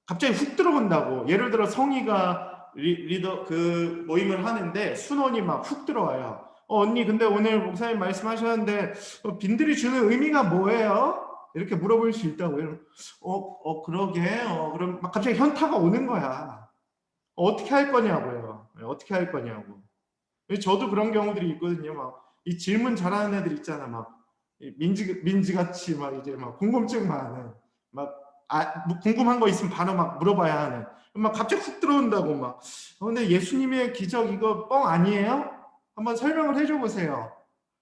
갑자기 훅 들어온다고. 예를 들어 성희가 리더 그 모임을 하는데 순원이 막 훅 들어와요. 언니 근데 오늘 목사님 말씀하셨는데 빈들이 주는 의미가 뭐예요? 이렇게 물어볼 수 있다고요. 그러게. 그럼 막 갑자기 현타가 오는 거야. 어떻게 할 거냐고요. 어떻게 할 거냐고. 저도 그런 경우들이 있거든요. 막 이 질문 잘하는 애들 있잖아. 막 민지같이 막 이제 막 궁금증 많은 막 뭐 궁금한 거 있으면 바로 막 물어봐야 하는. 막 갑자기 훅 들어온다고 막. 근데 예수님의 기적 이거 뻥 아니에요? 한번 설명을 해줘 보세요.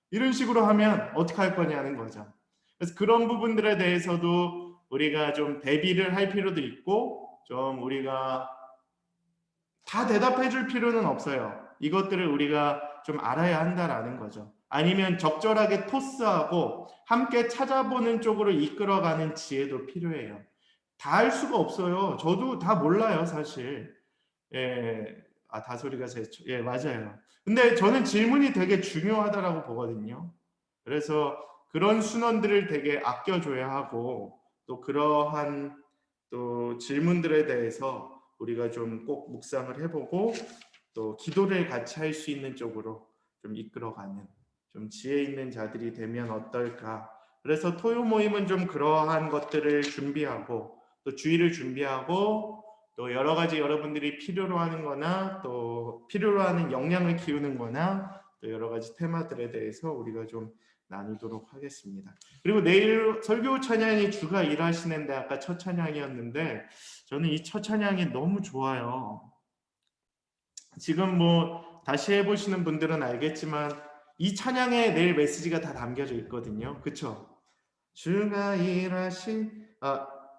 이런 식으로 하면 어떻게 할 거냐는 거죠. 그래서 그런 부분들에 대해서도 우리가 좀 대비를 할 필요도 있고, 좀 우리가 다 대답해 줄 필요는 없어요. 이것들을 우리가 좀 알아야 한다라는 거죠. 아니면 적절하게 토스하고 함께 찾아보는 쪽으로 이끌어가는 지혜도 필요해요. 다 할 수가 없어요. 저도 다 몰라요, 사실. 예, 다소리가 예, 맞아요. 근데 저는 질문이 되게 중요하다라고 보거든요. 그래서 그런 순원들을 되게 아껴줘야 하고, 또 그러한 또 질문들에 대해서 우리가 좀 꼭 묵상을 해보고 또 기도를 같이 할 수 있는 쪽으로 좀 이끌어가는 좀 지혜 있는 자들이 되면 어떨까. 그래서 토요 모임은 좀 그러한 것들을 준비하고 또 주의를 준비하고 또 여러 가지 여러분들이 필요로 하는 거나 또 필요로 하는 역량을 키우는 거나 또 여러 가지 테마들에 대해서 우리가 좀 나누도록 하겠습니다. 그리고 내일 설교 찬양이 주가 일하시는데 아까 첫 찬양이었는데 저는 이 첫 찬양이 너무 좋아요. 지금 뭐 다시 해보시는 분들은 알겠지만 이 찬양에 내일 메시지가 다 담겨져 있거든요. 그쵸? 주가 일하신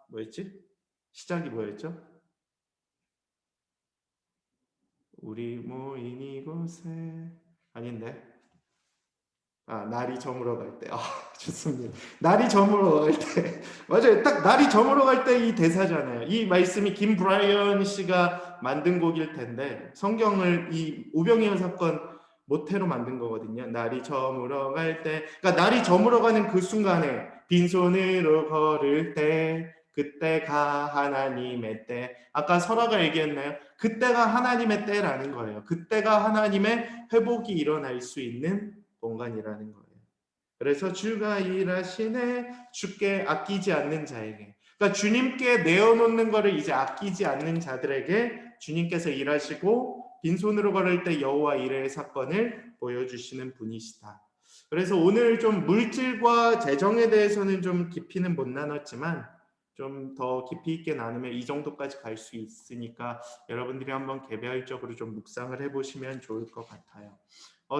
뭐였지? 시작이 뭐였죠? 우리 모인 이곳에 아닌데 날이 저물어 갈 때. 좋습니다. 날이 저물어 갈 때. 맞아요. 딱 날이 저물어 갈 때 이 대사잖아요. 이 말씀이 김브라이언 씨가 만든 곡일 텐데 성경을 이 오병이어 사건 모태로 만든 거거든요. 날이 저물어 갈 때. 그러니까 날이 저물어 가는 그 순간에 빈손으로 걸을 때 그때가 하나님의 때. 아까 설아가 얘기했나요? 그때가 하나님의 때라는 거예요. 그때가 하나님의 회복이 일어날 수 있는 공간이라는 거예요. 그래서 주가 일하시네 주께 아끼지 않는 자에게, 그러니까 주님께 내어놓는 거를 이제 아끼지 않는 자들에게 주님께서 일하시고 빈손으로 걸을 때 여호와 이레의 사건을 보여주시는 분이시다. 그래서 오늘 좀 물질과 재정에 대해서는 좀 깊이는 못 나눴지만 좀 더 깊이 있게 나누면 이 정도까지 갈 수 있으니까 여러분들이 한번 개별적으로 좀 묵상을 해보시면 좋을 것 같아요.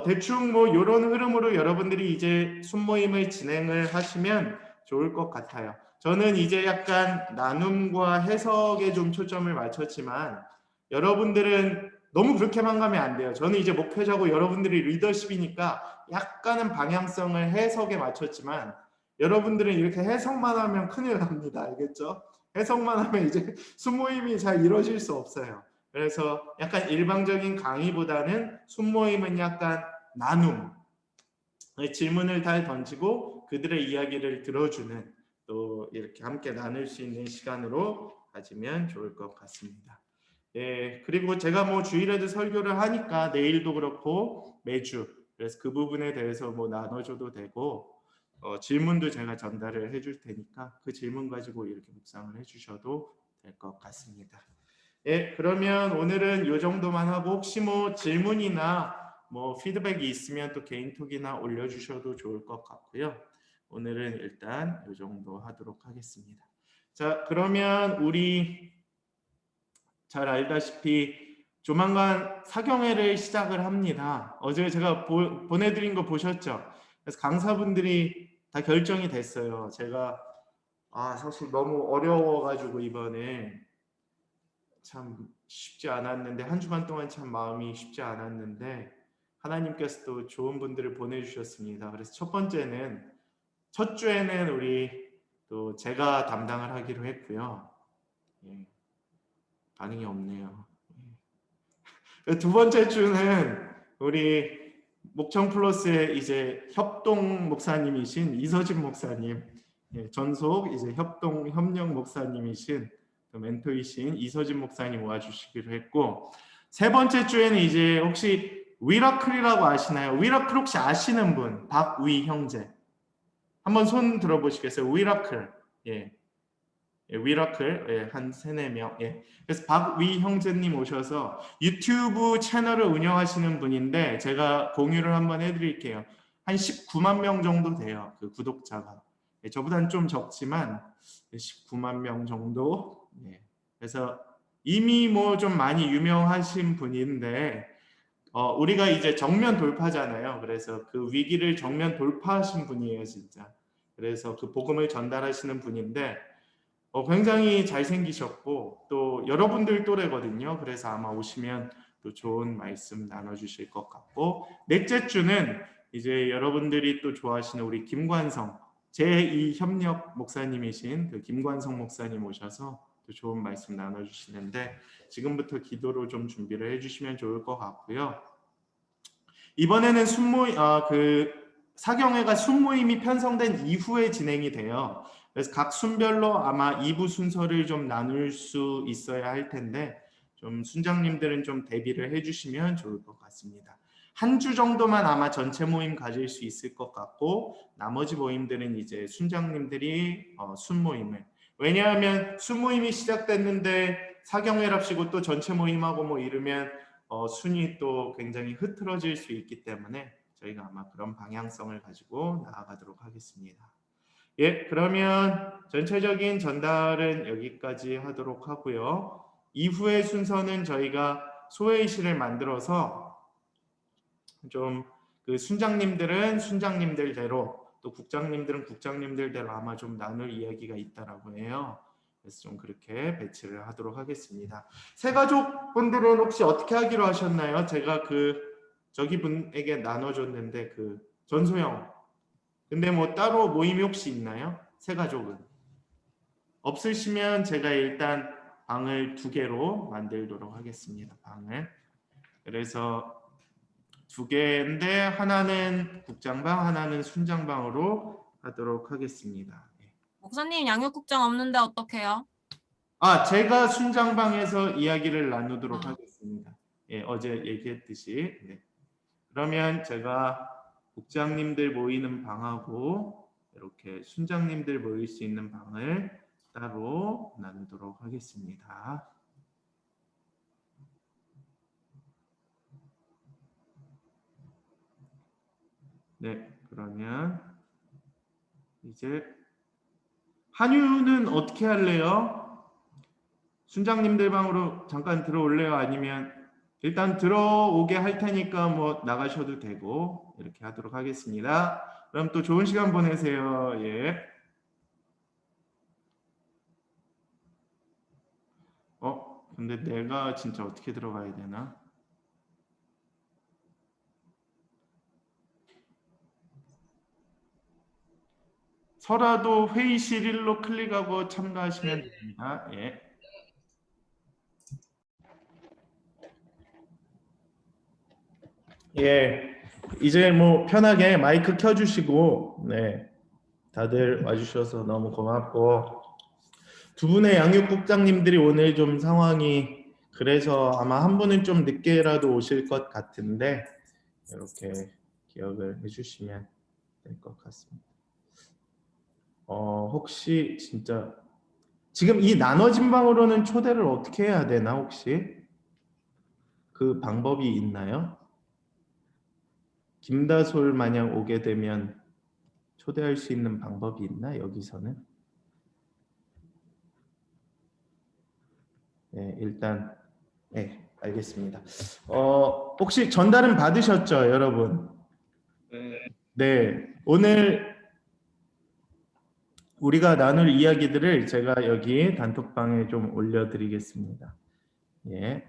대충 뭐 이런 흐름으로 여러분들이 이제 순모임을 진행을 하시면 좋을 것 같아요. 저는 이제 약간 나눔과 해석에 좀 초점을 맞췄지만 여러분들은 너무 그렇게만 가면 안 돼요. 저는 이제 목회자고 여러분들이 리더십이니까 약간은 방향성을 해석에 맞췄지만 여러분들은 이렇게 해석만 하면 큰일 납니다. 알겠죠? 해석만 하면 이제 순모임이 잘 이루어질 수 없어요. 그래서 약간 일방적인 강의보다는 순모임은 약간 나눔, 질문을 잘 던지고 그들의 이야기를 들어주는 또 이렇게 함께 나눌 수 있는 시간으로 가지면 좋을 것 같습니다. 예, 그리고 제가 뭐 주일에도 설교를 하니까 내일도 그렇고 매주 그래서 그 부분에 대해서 뭐 나눠줘도 되고 질문도 제가 전달을 해줄 테니까 그 질문 가지고 이렇게 묵상을 해주셔도 될 것 같습니다. 예, 그러면 오늘은 이 정도만 하고 혹시 뭐 질문이나 뭐 피드백이 있으면 또 개인톡이나 올려주셔도 좋을 것 같고요. 오늘은 일단 이 정도 하도록 하겠습니다. 자, 그러면 우리 잘 알다시피 조만간 사경회를 시작을 합니다. 어제 제가 보내드린 거 보셨죠? 그래서 강사분들이 다 결정이 됐어요. 제가 사실 너무 어려워가지고 이번에 참 쉽지 않았는데 한 주간 동안 참 마음이 쉽지 않았는데 하나님께서 또 좋은 분들을 보내주셨습니다. 그래서 첫 주에는 우리 또 제가 담당을 하기로 했고요. 예, 반응이 없네요. 두 번째 주는 우리 목청 플러스의 이제 협동 목사님이신 이서진 목사님, 전속 이제 협동 협력 목사님이신 멘토이신 이서진 목사님 와주시기로 했고, 세 번째 주에는 이제 혹시 위라클이라고 아시나요? 위라클 혹시 아시는 분? 박위 형제 한번 손 들어보시겠어요? 위라클. 위라클 한 3-4명. 그래서 박위 형제님 오셔서 유튜브 채널을 운영하시는 분인데 제가 공유를 한번 해드릴게요. 한 19만 명 정도 돼요. 그 구독자가. 저보다는 좀 적지만 19만 명 정도. 그래서 이미 뭐 좀 많이 유명하신 분인데 우리가 이제 정면 돌파잖아요. 그래서 그 위기를 정면 돌파하신 분이에요, 진짜. 그래서 그 복음을 전달하시는 분인데 굉장히 잘생기셨고 또 여러분들 또래거든요. 그래서 아마 오시면 또 좋은 말씀 나눠주실 것 같고, 넷째 주는 이제 여러분들이 또 좋아하시는 우리 김관성 제2협력 목사님이신 그 김관성 목사님 오셔서 또 좋은 말씀 나눠주시는데 지금부터 기도로 좀 준비를 해주시면 좋을 것 같고요. 이번에는 사경회가 순모임이 편성된 이후에 진행이 돼요. 그래서 각 순별로 아마 2부 순서를 좀 나눌 수 있어야 할 텐데 좀 순장님들은 좀 대비를 해주시면 좋을 것 같습니다. 한 주 정도만 아마 전체 모임 가질 수 있을 것 같고 나머지 모임들은 이제 순장님들이 순모임을, 왜냐하면 순모임이 시작됐는데 사경회랍시고 또 전체 모임하고 뭐 이러면 순위 또 굉장히 흐트러질 수 있기 때문에 저희가 아마 그런 방향성을 가지고 나아가도록 하겠습니다. 그러면 전체적인 전달은 여기까지 하도록 하고요. 이후의 순서는 저희가 소회의실을 만들어서 좀 그 순장님들은 순장님들대로 또 국장님들은 국장님들대로 아마 좀 나눌 이야기가 있다라고 해요. 그래서 좀 그렇게 배치를 하도록 하겠습니다. 새가족 분들은 혹시 어떻게 하기로 하셨나요? 제가 저기 분에게 나눠줬는데 전소영. 근데 뭐 따로 모임이 혹시 있나요? 새가족은 없으시면 제가 일단 방을 2개로 만들도록 하겠습니다. 방을. 그래서 2개인데 하나는 국장방, 하나는 순장방으로 하도록 하겠습니다. 목사님 양육국장 없는데 어떡해요? 제가 순장방에서 이야기를 나누도록 하겠습니다. 어제 얘기했듯이. 그러면 제가 국장님들 모이는 방하고 이렇게 순장님들 모일 수 있는 방을 따로 나누도록 하겠습니다. 그러면 이제 한유는 어떻게 할래요? 순장님들 방으로 잠깐 들어올래요? 아니면 일단 들어오게 할 테니까 뭐 나가셔도 되고 이렇게 하도록 하겠습니다. 그럼 또 좋은 시간 보내세요. 근데 내가 진짜 어떻게 들어가야 되나? 설화도 회의실 1로 클릭하고 참가하시면 됩니다. 이제 뭐 편하게 마이크 켜주시고 다들 와주셔서 너무 고맙고, 2분의 양육국장님들이 오늘 좀 상황이 그래서 아마 한 분은 좀 늦게라도 오실 것 같은데 이렇게 기억을 해주시면 될 것 같습니다. 혹시 진짜 지금 이 나눠진 방으로는 초대를 어떻게 해야 되나 혹시 그 방법이 있나요? 김다솔 마냥 오게 되면 초대할 수 있는 방법이 있나 여기서는? 네, 일단 네, 알겠습니다. 혹시 전달은 받으셨죠, 여러분? 네. 네, 오늘 우리가 나눌 이야기들을 제가 여기 단톡방에 좀 올려드리겠습니다. 예.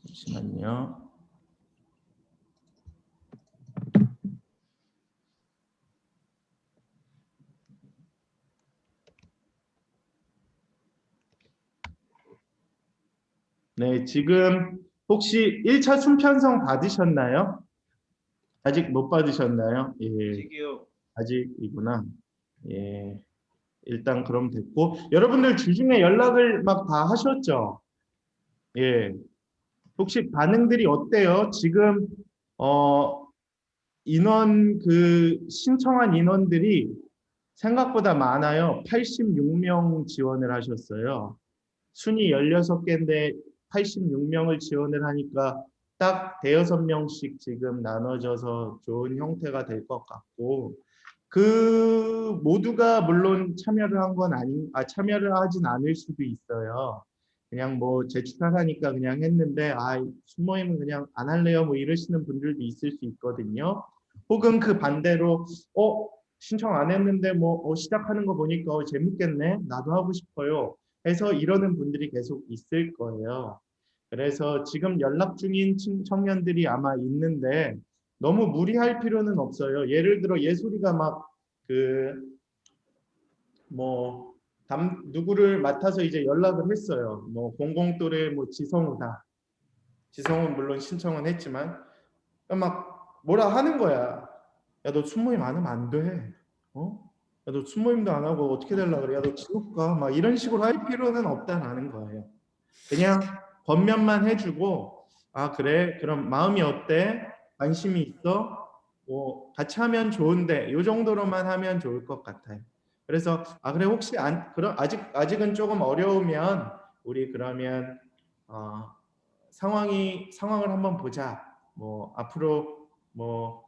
잠시만요. 네, 지금 혹시 1차 순편성 받으셨나요? 아직 못 받으셨나요? 예, 아직이요. 아직이구나. 예, 일단 그럼 됐고 여러분들 주중에 연락을 막 다 하셨죠? 예, 혹시 반응들이 어때요? 지금 인원 신청한 인원들이 생각보다 많아요. 86명 지원을 하셨어요. 순위 16개인데 86명을 지원을 하니까 딱 대여섯 명씩 지금 나눠져서 좋은 형태가 될 것 같고 그 모두가 물론 참여를 한 건 참여를 하진 않을 수도 있어요. 그냥 뭐 제출하니까 그냥 했는데 순모임은 그냥 안 할래요 뭐 이러시는 분들도 있을 수 있거든요. 혹은 그 반대로 신청 안 했는데 뭐 시작하는 거 보니까 재밌겠네 나도 하고 싶어요 해서 이러는 분들이 계속 있을 거예요. 그래서 지금 연락 중인 청년들이 아마 있는데 너무 무리할 필요는 없어요. 예를 들어 예술이가 막 뭐 누구를 맡아서 이제 연락을 했어요. 뭐 공공또래 뭐 지성우다. 지성은 물론 신청은 했지만 막 뭐라 하는 거야. 야 너 순모임 안 하면 안 돼. 야 너 순모임도 안 하고 어떻게 되려고 그래? 야 너 지옥 가. 막 이런 식으로 할 필요는 없다라는 거예요. 그냥 겉면만 해주고 그래 그럼 마음이 어때? 관심이 있어? 뭐 같이 하면 좋은데 요 정도로만 하면 좋을 것 같아요. 그래서 그래 혹시 그럼 아직은 조금 어려우면 우리 그러면 어, 상황을 한번 보자. 뭐 앞으로 뭐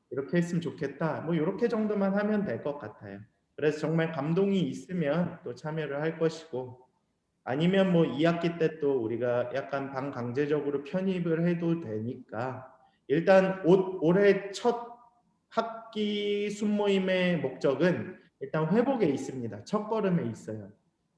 이렇게 했으면 좋겠다. 뭐 이렇게 정도만 하면 될 것 같아요. 그래서 정말 감동이 있으면 또 참여를 할 것이고 아니면 뭐 2학기 때 또 우리가 약간 반강제적으로 편입을 해도 되니까 일단 올해 첫 학기 순모임의 목적은 일단 회복에 있습니다. 첫걸음에 있어요.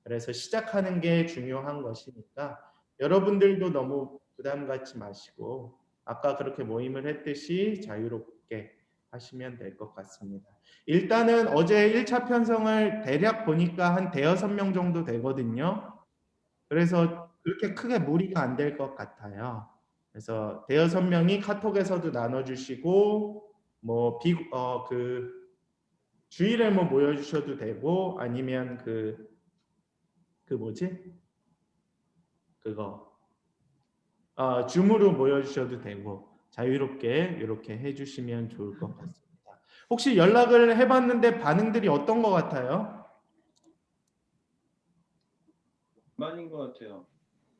그래서 시작하는 게 중요한 것이니까 여러분들도 너무 부담 갖지 마시고 아까 그렇게 모임을 했듯이 자유롭게 하시면 될 것 같습니다. 일단은 어제 1차 편성을 대략 보니까 한 대여섯 명 정도 되거든요. 그래서 그렇게 크게 무리가 안 될 것 같아요. 그래서 대여섯 명이 카톡에서도 나눠주시고 주일에 뭐 모여주셔도 되고 아니면 뭐지 그거 줌으로 모여주셔도 되고 자유롭게 이렇게 해주시면 좋을 것 같습니다. 혹시 연락을 해봤는데 반응들이 어떤 것 같아요? 반반인 것 같아요.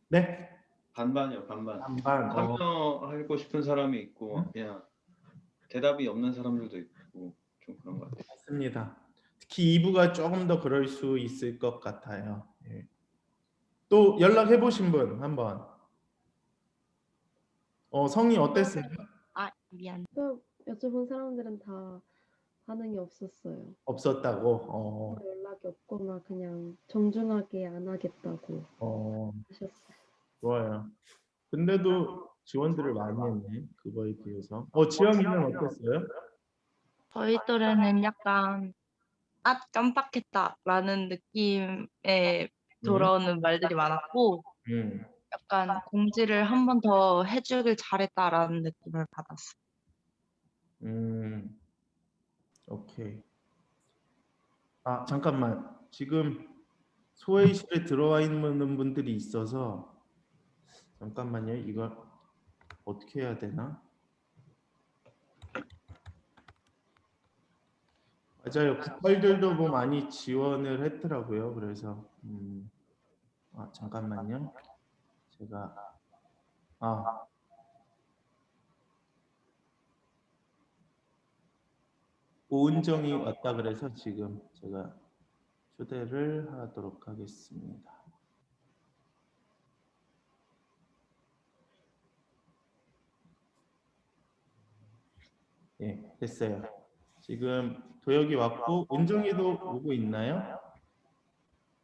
네? 반반이요, 반반. 반반. 참여하고 싶은 사람이 있고 음? 그냥 대답이 없는 사람들도 있고 좀 그런 것 같아요. 맞습니다. 특히 2부가 조금 더 그럴 수 있을 것 같아요. 예. 또 연락해 보신 분 한번. 성이 어땠어요? 미안. 여쭤본 사람들은 다 반응이 없었어요. 없었다고. 연락이 없거나 그냥 정중하게 안 하겠다고 하셨어요. 좋아요. 근데도 지원들을 많이 했네. 그거에 비해서. 지영이는 어땠어요? 저희 또래는 약간 깜빡했다라는 느낌에 돌아오는 말들이 많았고 음. 약간 공지를 한 번 더 해주길 잘했다라는 느낌을 받았어요. 오케이. 잠깐만. 지금 소회의실에 들어와 있는 분들이 있어서 잠깐만요. 이걸 어떻게 해야 되나? 맞아요. 98들도 뭐 많이 지원을 했더라고요. 그래서 잠깐만요. 제가 오은정이 왔다 그래서 지금 제가 초대를 하도록 하겠습니다. 예, 됐어요. 지금 도혁이 왔고 은정이도 오고 있나요?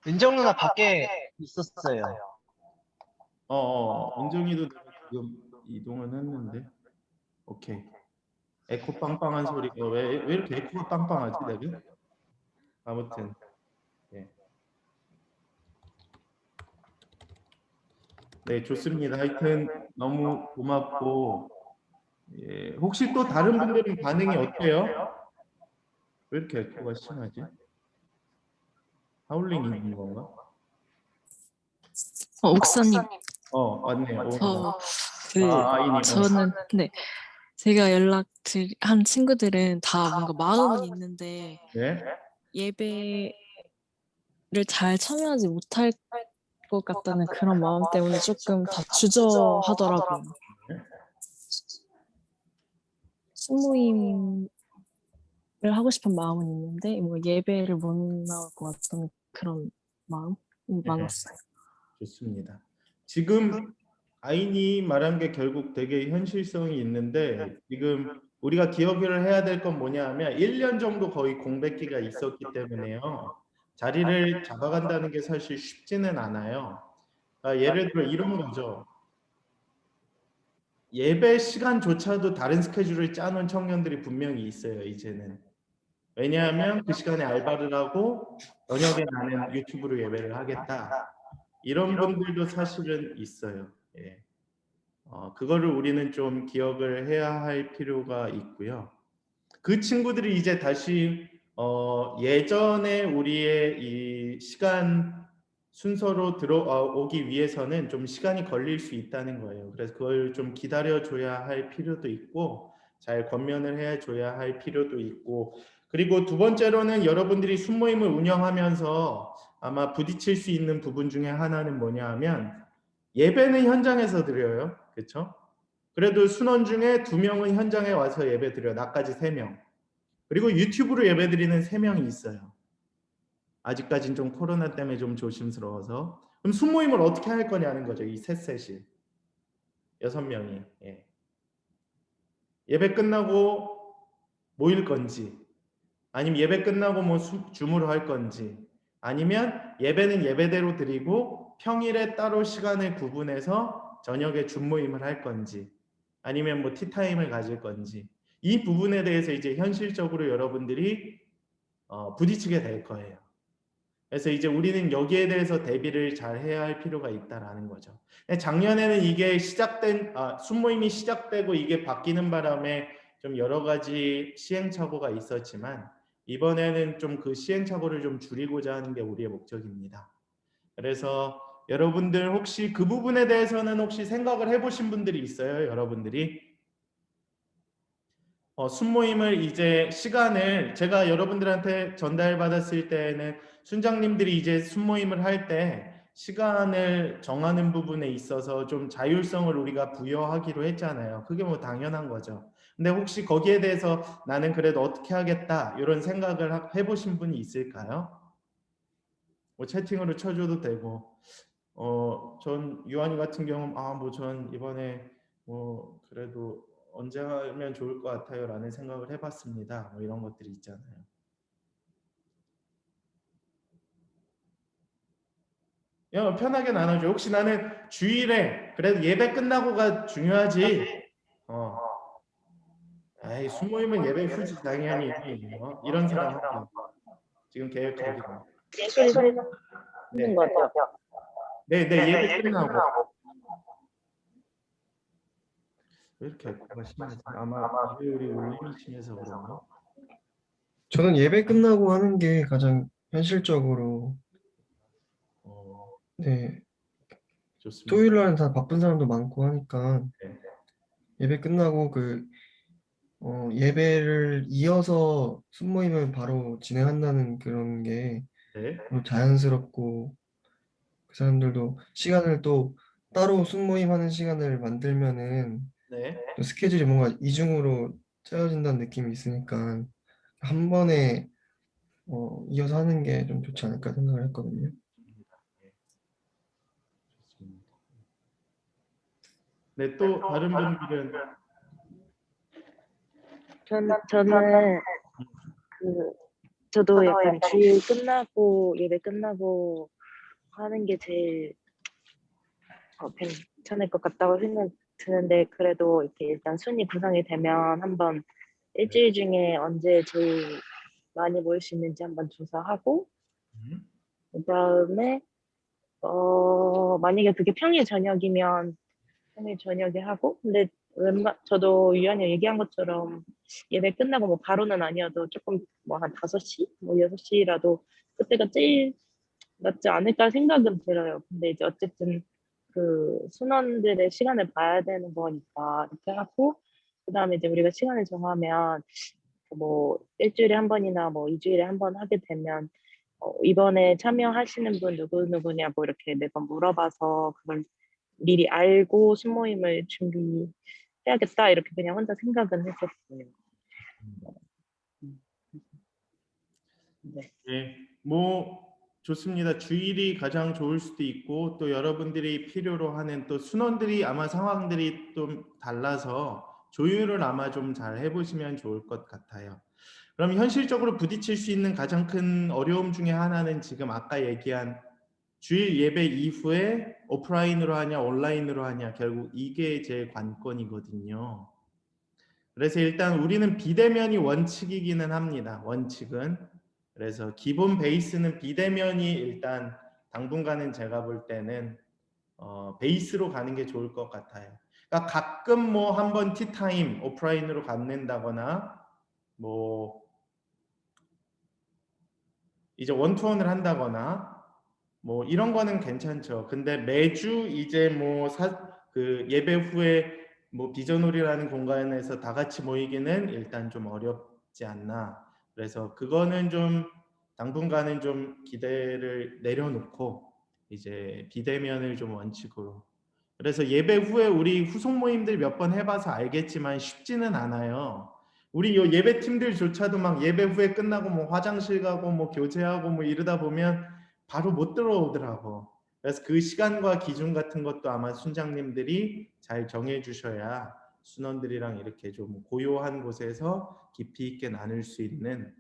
은정 누나 밖에 있었어요. 은정이도 지금 이동은 했는데. 오케이. 에코 빵빵한 소리가 왜 이렇게 에코가 빵빵하지 내가? 아무튼 예. 네, 좋습니다. 하여튼 너무 고맙고 예, 혹시 또 다른 분들은 반응이 어때요? 왜 이렇게 에코가 심하지? 하울링이 있는 건가? 옥사님, 맞네요. 아이님. 저는, 네, 제가 한 친구들은 다 뭔가 마음은 있는데 네. 예배를 잘 참여하지 못할 것 같다는 그런 마음 때문에 조금 다 주저하더라고요. 순모임을 하고 싶은 마음은 있는데 뭐 예배를 못 나올 것 같다는 그런 마음이 많았어요. 좋습니다. 지금 아인이 말한 게 결국 되게 현실성이 있는데 지금 우리가 기억을 해야 될 건 뭐냐 하면 1년 정도 거의 공백기가 있었기 때문에요. 자리를 잡아간다는 게 사실 쉽지는 않아요. 예를 들어 이런 거죠. 예배 시간조차도 다른 스케줄을 짜놓은 청년들이 분명히 있어요. 이제는. 왜냐하면 그 시간에 알바를 하고 저녁에 나는 유튜브로 예배를 하겠다. 이런 분들도 사실은 있어요. 예. 그거를 우리는 좀 기억을 해야 할 필요가 있고요. 그 친구들이 이제 다시 예전에 우리의 이 시간 순서로 들어오기 위해서는 좀 시간이 걸릴 수 있다는 거예요. 그래서 그걸 좀 기다려줘야 할 필요도 있고 잘 권면을 해줘야 할 필요도 있고 그리고 두 번째로는 여러분들이 순모임을 운영하면서 아마 부딪힐 수 있는 부분 중에 하나는 뭐냐 하면 예배는 현장에서 드려요. 그렇죠? 그래도 순원 중에 2명은 현장에 와서 예배 드려요. 나까지 3명. 그리고 유튜브로 예배 드리는 3명이 있어요. 아직까지는 좀 코로나 때문에 좀 조심스러워서. 그럼 순모임을 어떻게 할 거냐는 거죠. 이 셋이. 6명이. 예. 예배 끝나고 모일 건지 아니면 예배 끝나고 뭐 줌으로 할 건지 아니면 예배는 예배대로 드리고 평일에 따로 시간을 구분해서 저녁에 줌 모임을 할 건지 아니면 뭐 티타임을 가질 건지 이 부분에 대해서 이제 현실적으로 여러분들이 부딪히게 될 거예요. 그래서 이제 우리는 여기에 대해서 대비를 잘 해야 할 필요가 있다라는 거죠. 작년에는 이게 순모임이 시작되고 이게 바뀌는 바람에 좀 여러 가지 시행착오가 있었지만 이번에는 좀 그 시행착오를 좀 줄이고자 하는 게 우리의 목적입니다. 그래서 여러분들 혹시 그 부분에 대해서는 혹시 생각을 해보신 분들이 있어요? 여러분들이? 순모임을 이제 시간을 제가 여러분들한테 전달받았을 때에는 순장님들이 이제 순모임을 할 때 시간을 정하는 부분에 있어서 좀 자율성을 우리가 부여하기로 했잖아요. 그게 뭐 당연한 거죠. 근데 혹시 거기에 대해서 나는 그래도 어떻게 하겠다 이런 생각을 해보신 분이 있을까요? 뭐 채팅으로 쳐줘도 되고 전 유한이 같은 경우는 뭐 전 이번에 뭐 그래도 언제 하면 좋을 것 같아요 라는 생각을 해봤습니다. 뭐 이런 것들이 있잖아요. 편하게 나눠줘. 혹시 나는 주일에 그래도 예배 끝나고가 중요하지. 에이 순모임은 예배 후지 당연히 이런 사람 한번 지금 계획하기로. 네. 예배 끝나고. 왜 이렇게 에코가 심하지? 아마 일요일이 울림이 심해서 그런가? 저는 예배 끝나고 하는 게 가장 현실적으로 네, 좋습니다. 토요일 날은 다 바쁜 사람도 많고 하니까 네. 예배 끝나고 그 예배를 이어서 순모임을 바로 진행한다는 그런 게 네. 자연스럽고 그 사람들도 시간을 또 따로 순모임 하는 시간을 만들면은 네. 또 스케줄이 뭔가 이중으로 짜여진다는 느낌이 있으니까 한 번에 이어서 하는 게 좀 좋지 않을까 생각을 했거든요. 좋습니다. 네, 또 다른 분들은 저는 그 저도 약간 주일 끝나고 예배 끝나고 하는 게 제일 괜찮을 것 같다고 생각 드는데 그래도 이렇게 일단 순위 구성이 되면 한번 일주일 중에 언제 제일 많이 모일 수 있는지 한번 조사하고 그다음에 만약에 그게 평일 저녁이면 평일 저녁에 하고 근데 저도 유한이 얘기한 것처럼 예배 끝나고 뭐 바로는 아니어도 조금 뭐 한 5시? 뭐 6시라도 그때가 제일 낫지 않을까 생각은 들어요. 근데 이제 어쨌든 그 순원들의 시간을 봐야 되는 거니까 이렇게 하고 그다음에 이제 우리가 시간을 정하면 뭐 일주일에 한 번이나 뭐 2주일에 한 번 하게 되면 이번에 참여하시는 분 누구누구냐 뭐 이렇게 매번 물어봐서 그걸 미리 알고 순모임을 준비해야겠다 이렇게 그냥 혼자 생각은 했었어요. 네. 네, 뭐 좋습니다. 주일이 가장 좋을 수도 있고 또 여러분들이 필요로 하는 또 순원들이 아마 상황들이 좀 달라서 조율을 아마 좀 잘 해보시면 좋을 것 같아요. 그럼 현실적으로 부딪힐 수 있는 가장 큰 어려움 중에 하나는 지금 아까 얘기한 주일 예배 이후에 오프라인으로 하냐 온라인으로 하냐 결국 이게 제일 관건이거든요. 그래서 일단 우리는 비대면이 원칙이기는 합니다. 원칙은. 그래서 기본 베이스는 비대면이 일단 당분간은 제가 볼 때는 베이스로 가는 게 좋을 것 같아요. 그러니까 가끔 뭐 한번 티타임 오프라인으로 갖는다거나 뭐 이제 원투원을 한다거나 뭐 이런 거는 괜찮죠. 근데 매주 이제 뭐 그 예배 후에 뭐 비전홀이라는 공간에서 다 같이 모이기는 일단 좀 어렵지 않나. 그래서 그거는 좀 당분간은 좀 기대를 내려놓고 이제 비대면을 좀 원칙으로. 그래서 예배 후에 우리 후속 모임들 몇 번 해봐서 알겠지만 쉽지는 않아요. 우리 요 예배 팀들조차도 막 예배 후에 끝나고 뭐 화장실 가고 뭐 교제하고 뭐 이러다 보면 바로 못 들어오더라고. 그래서 그 시간과 기준 같은 것도 아마 순장님들이 잘 정해 주셔야 순원들이랑 이렇게 좀 고요한 곳에서 깊이 있게 나눌 수 있는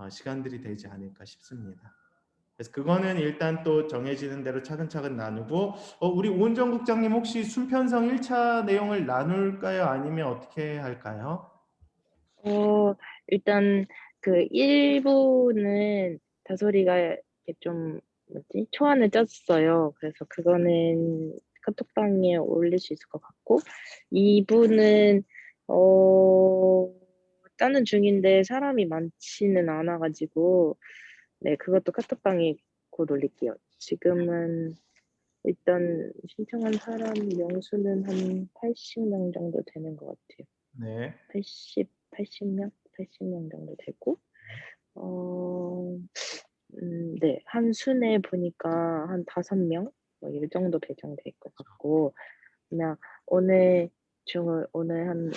시간들이 되지 않을까 싶습니다. 그래서 그거는 일단 또 정해지는 대로 차근차근 나누고 우리 오은정 국장님 혹시 순편성 1차 내용을 나눌까요? 아니면 어떻게 할까요? 일단 그 1부는 다솔이가 이렇게 좀 뭐지 초안을 짰어요. 그래서 그거는 카톡방에 올릴 수 있을 것 같고 2부는 짜는 중인데 사람이 많지는 않아가지고 네 그것도 카톡방에 곧 올릴게요. 지금은 일단 신청한 사람 명수는 한 80명 정도 되는 것 같아요. 네. 80명 정도 되고, 네, 한 순에 보니까 한 5명? 뭐 이 정도 배정될 것 같고, 그냥 오늘 한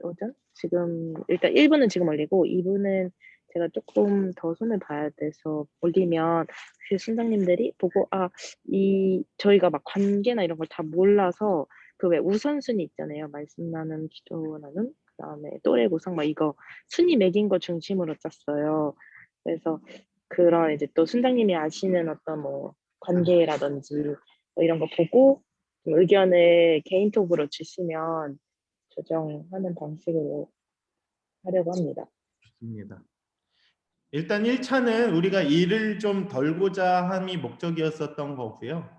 오전? 지금, 일단 1부는 지금 올리고, 2부는 제가 조금 더 손을 봐야 돼서 올리면, 그 순장님들이 보고, 저희가 막 관계나 이런 걸 다 몰라서, 그 왜 우선순위 있잖아요. 말씀 나눔, 기도 나눔, 그 다음에 또래 구성, 막 이거 순위 매긴 거 중심으로 짰어요. 그래서 그런 이제 또 순장님이 아시는 어떤 뭐 관계라든지 뭐 이런 거 보고 좀 의견을 개인톡으로 주시면 조정하는 방식으로 하려고 합니다. 좋습니다. 일단 1차는 우리가 일을 좀 덜고자 함이 목적이었었던 거고요.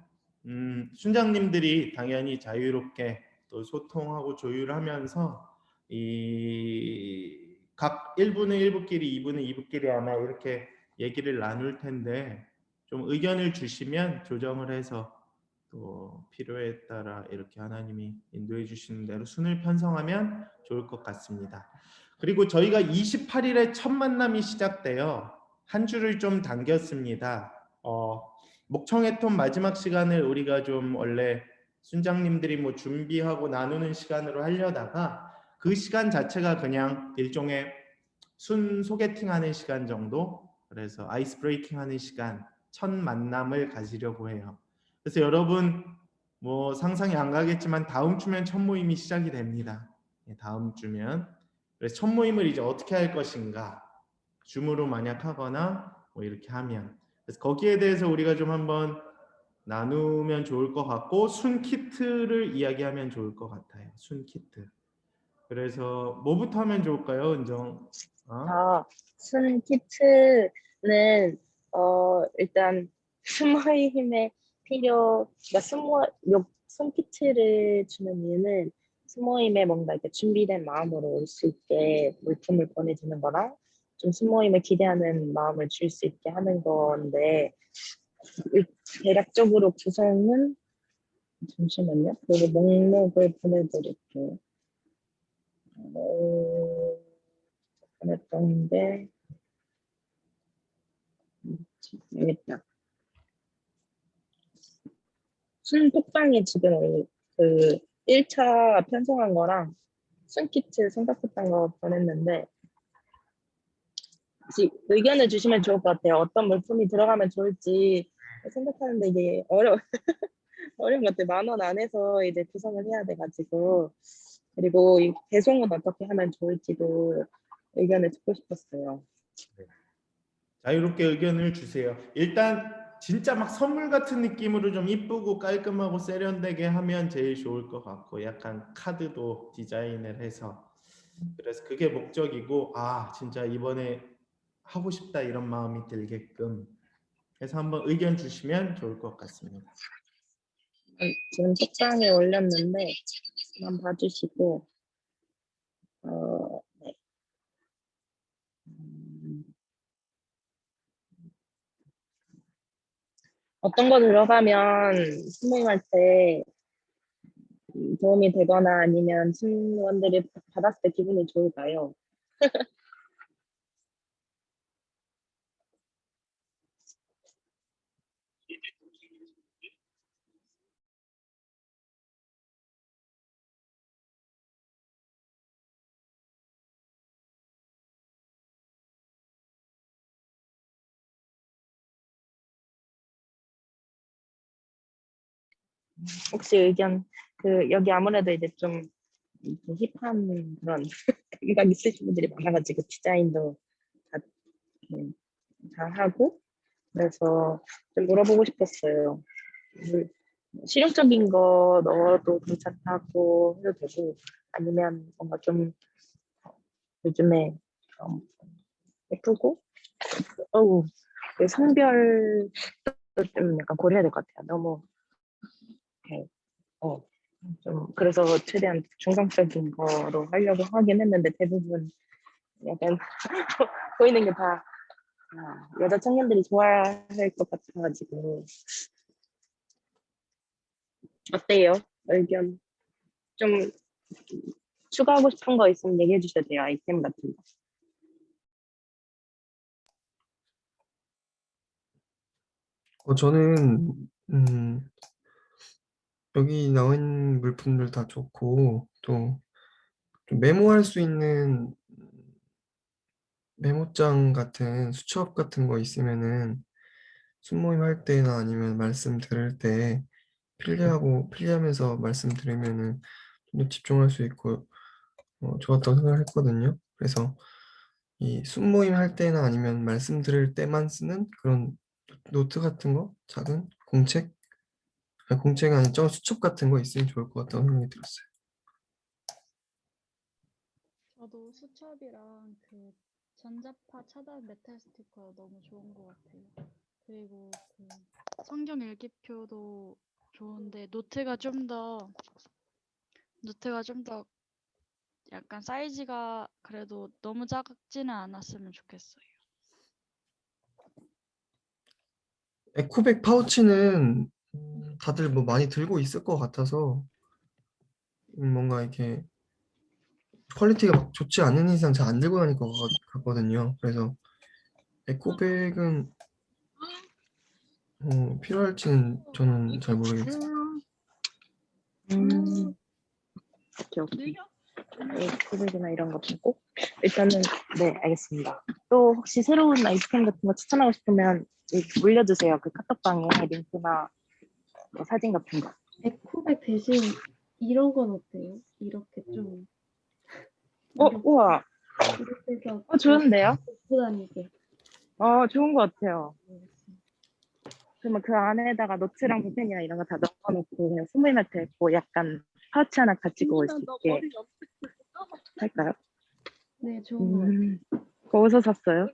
순장님들이 당연히 자유롭게 또 소통하고 조율하면서 이 각 1부는 1부끼리 2부는 2부끼리 아마 이렇게 얘기를 나눌 텐데 좀 의견을 주시면 조정을 해서 또 필요에 따라 이렇게 하나님이 인도해 주시는 대로 순을 편성하면 좋을 것 같습니다. 그리고 저희가 28일에 첫 만남이 시작돼요. 한 주를 좀 당겼습니다. 목청회톤 마지막 시간을 우리가 좀 원래 순장님들이 뭐 준비하고 나누는 시간으로 하려다가 그 시간 자체가 그냥 일종의 순 소개팅하는 시간 정도, 그래서 아이스 브레이킹 하는 시간, 첫 만남을 가지려고 해요. 그래서 여러분 뭐 상상이 안 가겠지만 다음 주면 첫 모임이 시작이 됩니다. 다음 주면. 그래서 첫 모임을 이제 어떻게 할 것인가, 줌으로 만약 하거나 뭐 이렇게 하면, 그래서 거기에 대해서 우리가 좀 한번 나누면 좋을 것 같고, 순 키트를 이야기하면 좋을 것 같아요. 순 키트. 그래서 뭐부터 하면 좋을까요, 은정? 순 키트는 일단 스모임에 그러니까 순 키트를 주는 이유는 스모임에 뭔가 이렇게 준비된 마음으로 올 수 있게 물품을 보내주는 거랑 좀 스모임을 기대하는 마음을 줄 수 있게 하는 건데, 대략적으로 구성은 잠시만요. 그리고 목록을 보내드릴게요. 보냈던 게 여기 있다. 순톡방에 지금 그 1차 편성한 거랑 순키트 생각했던 거 보냈는데, 혹시 의견을 주시면 좋을 것 같아요. 어떤 물품이 들어가면 좋을지 생각하는데 이게 어려운 것 같아요. 10,000원 안에서 이제 구성을 해야 돼가지고, 그리고 이 배송은 어떻게 하면 좋을지도 의견을 듣고 싶었어요. 자유롭게 의견을 주세요. 일단 진짜 막 선물 같은 느낌으로 좀 이쁘고 깔끔하고 세련되게 하면 제일 좋을 것 같고, 약간 카드도 디자인을 해서, 그래서 그게 목적이고, 진짜 이번에 하고 싶다 이런 마음이 들게끔 해서 한번 의견 주시면 좋을 것 같습니다. 지금 책상에 올렸는데 한번 봐주시고, 네. 어떤 거 들어가면 스모임할 때 도움이 되거나 아니면 친구들이 받았을 때 기분이 좋을까요? 혹시 의견, 여기 아무래도 이제 좀 힙한 그런 생각 있으신 분들이 많아가지고 디자인도 다, 음, 다 하고, 그래서 좀 물어보고 싶었어요. 실용적인 거 넣어도 괜찮다고 해도 되고, 아니면 뭔가 좀 요즘에 예쁘고, 그 성별도 좀 약간 고려해야 될 것 같아요. 너무 이렇게, 좀 그래서 최대한 중성적인 거로 하려고 하긴 했는데, 대부분 약간 보이는 게 다 여자 청년들이 좋아할 것 같아가지고. 어때요? 의견 좀 추가하고 싶은 거 있으면 얘기해 주셔도 돼요. 아이템 같은 거. 저는 여기 나온 물품들 다 좋고, 또 좀 메모할 수 있는 메모장 같은 수첩 같은 거 있으면은 순모임 할 때나 아니면 말씀 들을 때 편리하면서 말씀 들으면은 좀 더 집중할 수 있고 좋았다고 생각을 했거든요. 그래서 이 순모임 할 때나 아니면 말씀 들을 때만 쓰는 그런 노트 같은 거, 작은 공책 아니 저 수첩 같은 거 있으면 좋을 것 같다고 생각이 들었어요. 저도 수첩이랑 그 전자파 차단 메탈 스티커 너무 좋은 것 같아요. 그리고 그 성경 일기표도 좋은데 노트가 좀 더 약간 사이즈가 그래도 너무 작지는 않았으면 좋겠어요. 에코백 파우치는 다들 뭐 많이 들고 있을 것 같아서 뭔가 이렇게 퀄리티가 막 좋지 않은 이상 잘 안 들고 다닐 것 같거든요. 그래서 에코백은 필요할지는 저는 잘 모르겠어요. 오케이, 오케이. 에코백이나 이런 거 보고 일단은 네, 알겠습니다. 또 혹시 새로운 아이템 같은 거 추천하고 싶으면 올려주세요. 그 카톡방에 링크나 뭐 사진 같은 거. 에코백 대신 이런 건 어때요? 이렇게 좀 우와. 이렇게 해서 좋은데요? 입고 다니게. 좋은 것 같아요. 그러면 그 안에다가 노트랑 볼펜이나 이런 거 다 넣어놓고 그냥 스모임할 때 뭐 약간 파우치 하나 가지고 올 수 있게 할까요? 네, 좋은 것 같아요. 그거 어디서 샀어요?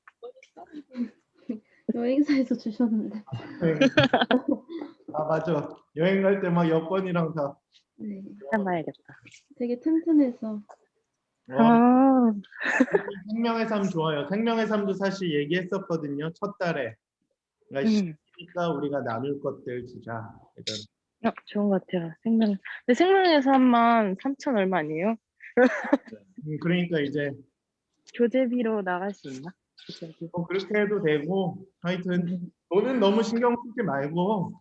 여행사에서 주셨는데. 아 맞아. 여행 갈 때 막 여권이랑 다. 네, 해봐야겠다. 되게 튼튼해서. 아, 생명의 삶 좋아요. 생명의 삶도 사실 얘기했었거든요. 첫 달에. 그러니까 시니까 우리가 나눌 것들 진짜. 좋은 것 같아요. 근데 생명의 삶만 3천 얼마 아니에요? 그러니까 이제 교재비로 나갈 수 있나? 교재비. 그렇게 해도 되고 하여튼 돈은 너무 신경 쓰지 말고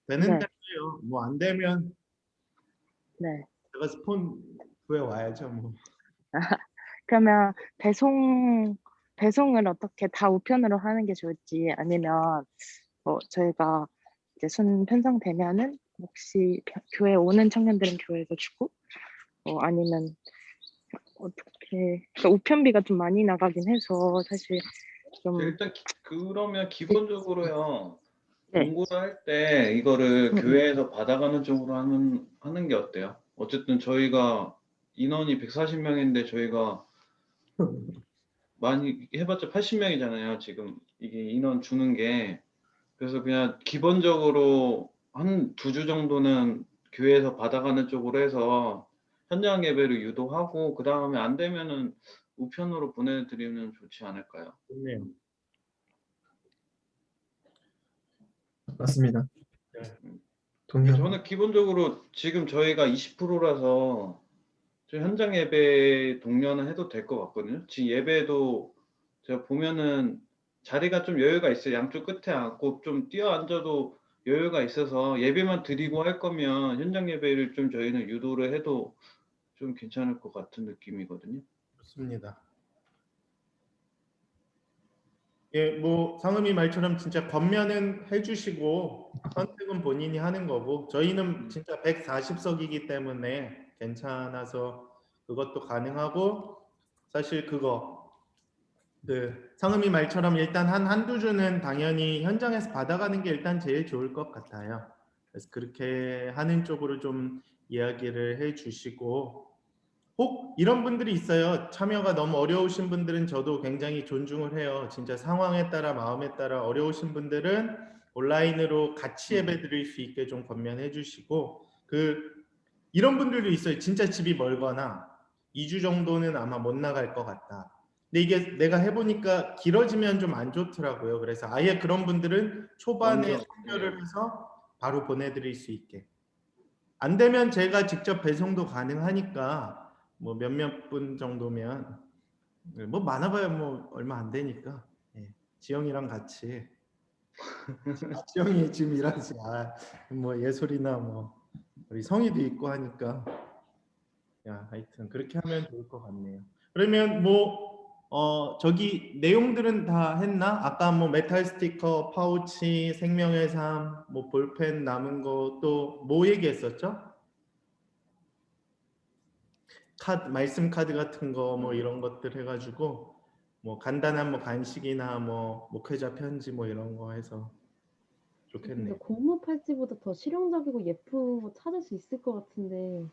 되는 네. 대로 해요. 뭐 안 되면 네. 제가 스폰 구해 와야죠. 뭐. 그러면 배송을 어떻게 다 우편으로 하는 게 좋을지 아니면 저희가 이제 순 편성되면은 혹시 교회 오는 청년들은 교회에서 주고 아니면 어떻게 그러니까 우편비가 좀 많이 나가긴 해서 사실 좀 일단 그러면 기본적으로요. 네. 공고를 할 때 이거를 교회에서 받아가는 쪽으로 하는 게 어때요? 어쨌든 저희가 인원이 140명인데 저희가 많이 해봤자 80명이잖아요. 지금 이게 인원 주는 게. 그래서 그냥 기본적으로 한 2주 정도는 교회에서 받아가는 쪽으로 해서 현장 예배를 유도하고 그 다음에 안 되면은 우편으로 보내드리면 좋지 않을까요? 좋네요. 맞습니다. 네. 동의합니다. 저는 기본적으로 지금 저희가 20%라서 현장 예배 동료는 해도 될 것 같거든요. 지금 예배도 제가 보면은 자리가 좀 여유가 있어요. 양쪽 끝에 앉고 좀 뛰어 앉아도 여유가 있어서 예배만 드리고 할 거면 현장 예배를 좀 저희는 유도를 해도 좀 괜찮을 것 같은 느낌이거든요. 좋습니다. 예, 뭐 상음이 말처럼 진짜 겉면은 해주시고 선택은 본인이 하는 거고 저희는 진짜 140석이기 때문에 괜찮아서 그것도 가능하고 사실 상음이 말처럼 일단 한두 주는 당연히 현장에서 받아가는 게 일단 제일 좋을 것 같아요. 그래서 그렇게 하는 쪽으로 좀 이야기를 해주시고 혹 이런 분들이 있어요. 참여가 너무 어려우신 분들은 저도 굉장히 존중을 해요. 진짜 상황에 따라 마음에 따라 어려우신 분들은 온라인으로 같이 예배 드릴 수 있게 좀 권면해 주시고 이런 분들도 있어요. 진짜 집이 멀거나 2주 정도는 아마 못 나갈 것 같다. 근데 이게 내가 해보니까 길어지면 좀 안 좋더라고요. 그래서 아예 그런 분들은 초반에 선별을 해서 바로 보내드릴 수 있게. 안 되면 제가 직접 배송도 가능하니까 뭐 몇몇 분 정도면 뭐 많아봐야 뭐 얼마 안 되니까 지영이랑 같이 지영이 지금 일하지 뭐 예솔이나 뭐 우리 성희도 있고 하니까 하여튼 그렇게 하면 좋을 것 같네요. 그러면 저기 내용들은 다 했나? 아까 뭐 메탈 스티커, 파우치, 생명의 삶, 뭐 볼펜 남은 거 또 뭐 얘기했었죠? 말씀 카드 같은 거 뭐 이런 것들 해가지고 뭐 간단한 뭐 간식이나 뭐 목회자 편지 뭐 이런 거 해서 좋겠네요. 근데 고무 팔찌보다 더 실용적이고 예쁜 거 찾을 수 있을 것 같은데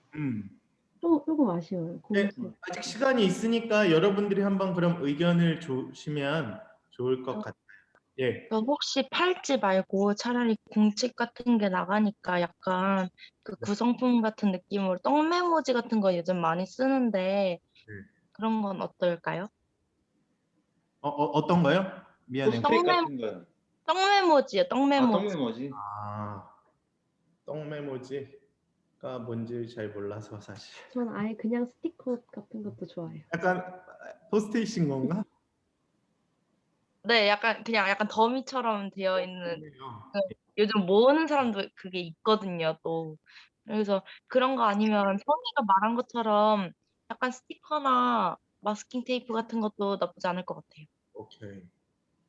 조금 아쉬워요. 고무 네, 팔찌. 아직 시간이 있으니까 여러분들이 한번 그럼 의견을 주시면 좋을 것 같아요. 예. 그럼 혹시 팔찌 말고 차라리 공책 같은 게 나가니까 약간 그 구성품 같은 느낌으로 떡메모지 같은 거 요즘 많이 쓰는데 그런 건 어떨까요? 어떤 거요? 미안해요. 포스트잇 같은 거요. 떡메모지요, 떡메모지. 떡메모지. 떡메모지. 스티커가 뭔지 잘 몰라서 사실. 전 아예 그냥 스티커 같은 것도 좋아해요. 약간 포스트잇인 건가? 네, 약간 더미처럼 되어 있는 그렇네요. 그 요즘 모으는 사람도 그게 있거든요, 또. 그래서 그런 거 아니면 성희가 말한 것처럼 약간 스티커나 마스킹 테이프 같은 것도 나쁘지 않을 것 같아요. 오케이.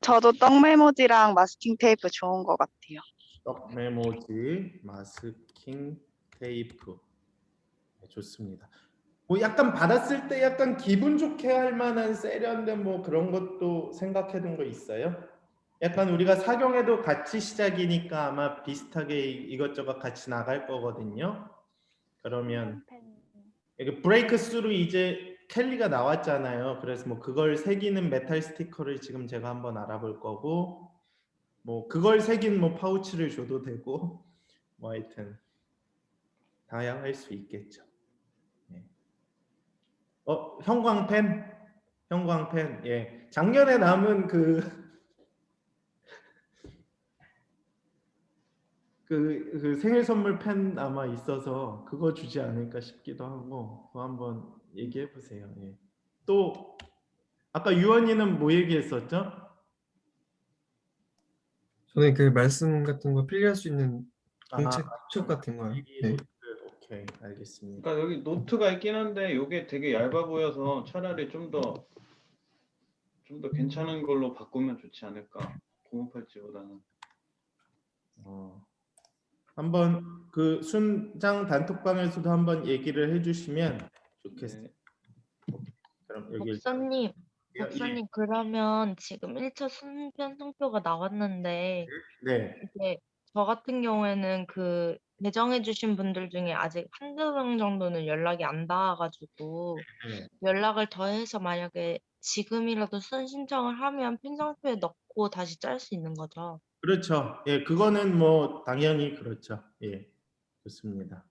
저도 떡 메모지랑 마스킹 테이프 좋은 것 같아요. 떡 메모지, 마스킹 테이프. 네, 좋습니다. 뭐 약간 받았을 때 약간 기분 좋게 할 만한 세련된 뭐 그런 것도 생각해둔 거 있어요? 약간 우리가 사경에도 같이 시작이니까 아마 비슷하게 이것저것 같이 나갈 거거든요. 그러면 이게 브레이크 스루 이제 켈리가 나왔잖아요. 그래서 뭐 그걸 새기는 메탈 스티커를 지금 제가 한번 알아볼 거고, 뭐 그걸 새긴 뭐 파우치를 줘도 되고, 뭐 하여튼 다양할 수 있겠죠. 네. 형광펜, 형광펜. 예, 작년에 남은 그 생일 선물 펜 아마 있어서 그거 주지 않을까 싶기도 하고, 그거 한번 얘기해 보세요. 예. 또 아까 유언이는 뭐 얘기했었죠? 저는 그 말씀 같은 거 필기할 수 있는 공책 아, 수첩 같은 거요. 일기 네. 노트. 오케이, 알겠습니다. 그러니까 여기 노트가 있긴 한데 이게 되게 얇아 보여서 차라리 좀 더 괜찮은 걸로 바꾸면 좋지 않을까. 고무팔찌보다는. 한번 그 순장 단톡방에서도 한번 얘기를 해주시면 좋겠어요. 네. 그럼 여기 목사님, 예. 목사님 그러면 지금 1차 순변 성표가 나왔는데 네. 이제 저 같은 경우에는 그 배정해 주신 분들 중에 아직 한두 명 정도는 연락이 안 닿아가지고 네. 연락을 더해서 만약에 지금이라도 순신청을 하면 편성표에 넣고 다시 짤 수 있는 거죠. 그렇죠. 예, 그거는 뭐 당연히 그렇죠. 예, 좋습니다.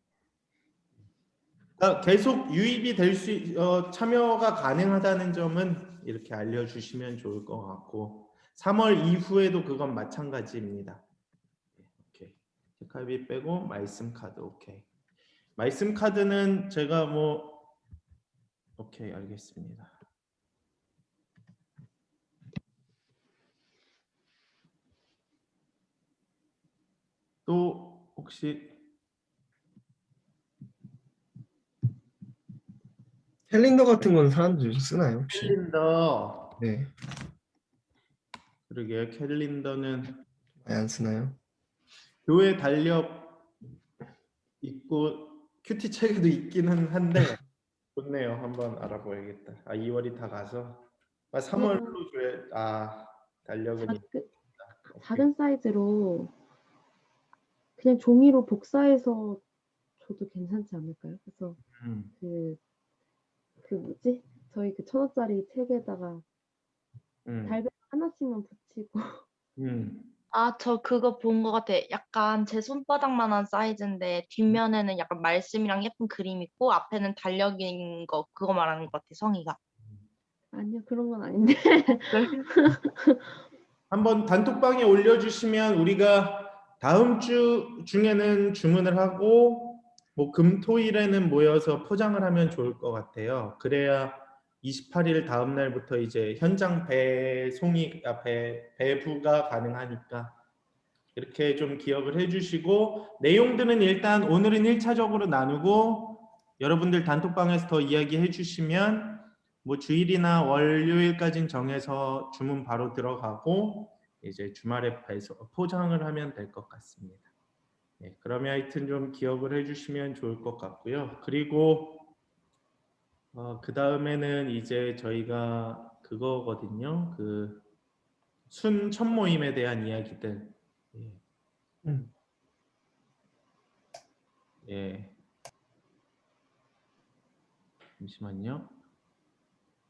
그러니까 계속 유입이 될 수, 참여가 가능하다는 점은 이렇게 알려주시면 좋을 것 같고, 3월 이후에도 그건 마찬가지입니다. 오케이. 체크비 빼고 말씀 카드. 오케이. 말씀 카드는 제가 뭐 오케이, 알겠습니다. 또 혹시 캘린더 같은 건 사람들이 요즘 쓰나요 혹시? 캘린더. 네. 그러게요. 캘린더는 많이 안 쓰나요? 교회 달력 있고 큐티 책에도 있기는 한데 좋네요. 한번 알아봐야겠다. 2월이 다 가서 3월로 줘야 달력은 작은 사이즈로 그냥 종이로 복사해서 줘도 괜찮지 않을까요? 그래서 그 뭐지? 저희 그 1,000원짜리 책에다가 달력 하나씩만 붙이고 아, 저 그거 본 것 같아. 약간 제 손바닥만한 사이즈인데 뒷면에는 약간 말씀이랑 예쁜 그림 있고 앞에는 달력인 거 그거 말하는 것 같아, 성희가. 아니요, 그런 건 아닌데. 한번 단톡방에 올려주시면 우리가 다음 주 중에는 주문을 하고 뭐 금토일에는 모여서 포장을 하면 좋을 것 같아요. 그래야 28일 다음 날부터 이제 현장 배부가 가능하니까 이렇게 좀 기억을 해주시고, 내용들은 일단 오늘은 1차적으로 나누고 여러분들 단톡방에서 더 이야기해 주시면 뭐 주일이나 월요일까지는 정해서 주문 바로 들어가고 이제 주말에 포장을 하면 될 것 같습니다. 네, 그러면 하여튼 좀 기억을 해주시면 좋을 것 같고요. 그리고 그 다음에는 이제 저희가 그거거든요. 그 순 첫 모임에 대한 이야기들. 예. 잠시만요.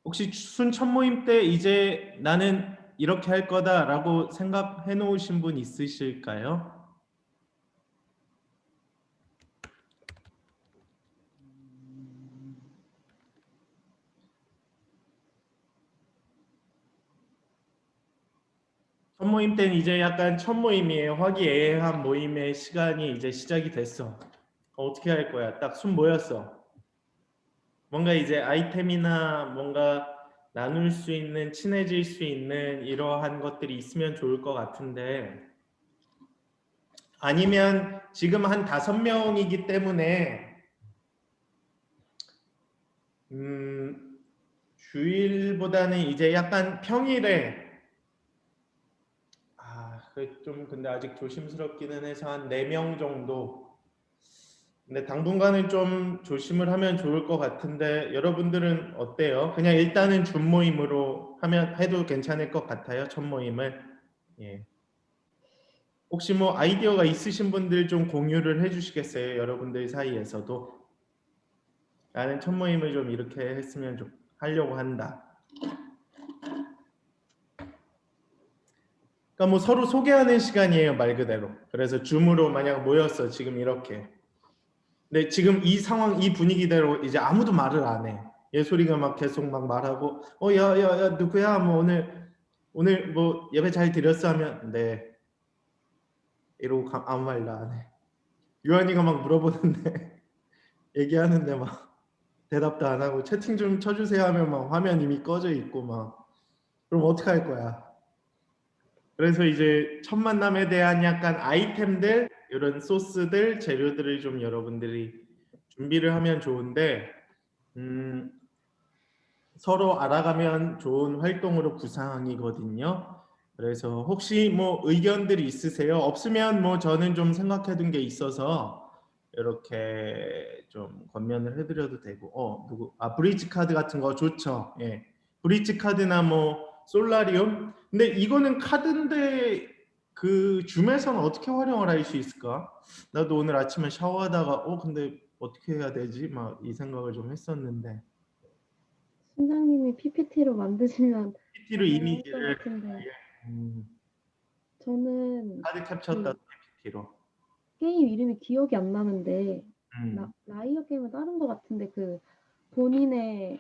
혹시 순 첫 모임 때 이제 나는 이렇게 할 거다라고 생각해 놓으신 분 있으실까요? 첫 모임 때는 이제 약간 첫 모임이에요. 화기애애한 모임의 시간이 이제 시작이 됐어. 어떻게 할 거야? 딱 숨 모였어. 뭔가 이제 아이템이나 뭔가 나눌 수 있는, 친해질 수 있는 이러한 것들이 있으면 좋을 것 같은데, 아니면 지금 한 5명이기 때문에 주일보다는 이제 약간 평일에 좀 근데 아직 조심스럽기는 해서 한 4명 정도. 근데 당분간은 좀 조심을 하면 좋을 것 같은데 여러분들은 어때요? 그냥 일단은 줌 모임으로 해도 괜찮을 것 같아요. 첫 모임을. 예. 혹시 뭐 아이디어가 있으신 분들 좀 공유를 해주시겠어요? 여러분들 사이에서도. 나는 첫 모임을 좀 이렇게 했으면 좀 하려고 한다. 그러니까 뭐 서로 소개하는 시간이에요, 말 그대로. 그래서 줌으로 만약 모였어, 지금 이렇게. 근데 지금 이 상황, 이 분위기대로 이제 아무도 말을 안 해. 예솔이가 막 계속 막 말하고, 야, 누구야? 뭐 오늘 뭐 예배 잘 드렸어 하면 네. 이러고 아무 말도 안 해. 유한이가 막 물어보는데 얘기하는데 막 대답도 안 하고 채팅 좀 쳐주세요 하면 막 화면 이미 꺼져 있고 막. 그럼 어떻게 할 거야? 그래서 이제 첫 만남에 대한 약간 아이템들, 이런 소스들, 재료들을 좀 여러분들이 준비를 하면 좋은데 서로 알아가면 좋은 활동으로 구상이거든요. 그래서 혹시 뭐 의견들이 있으세요? 없으면 뭐 저는 좀 생각해둔 게 있어서 이렇게 좀 권면을 해드려도 되고, 브릿지 카드 같은 거 좋죠. 예, 브릿지 카드나 뭐 솔라리움. 근데 이거는 카드인데 그 줌에서는 어떻게 활용을 할 수 있을까? 나도 오늘 아침에 샤워하다가 근데 어떻게 해야 되지? 막 이 생각을 좀 했었는데. 팀장님이 PPT로 만드시면 PPT로 가능할 이미지를 것 같은데 음, 저는 카드 캡처 따 PPT로. 게임 이름이 기억이 안 나는데 음. 라이어 게임은 다른 것 같은데 그 본인의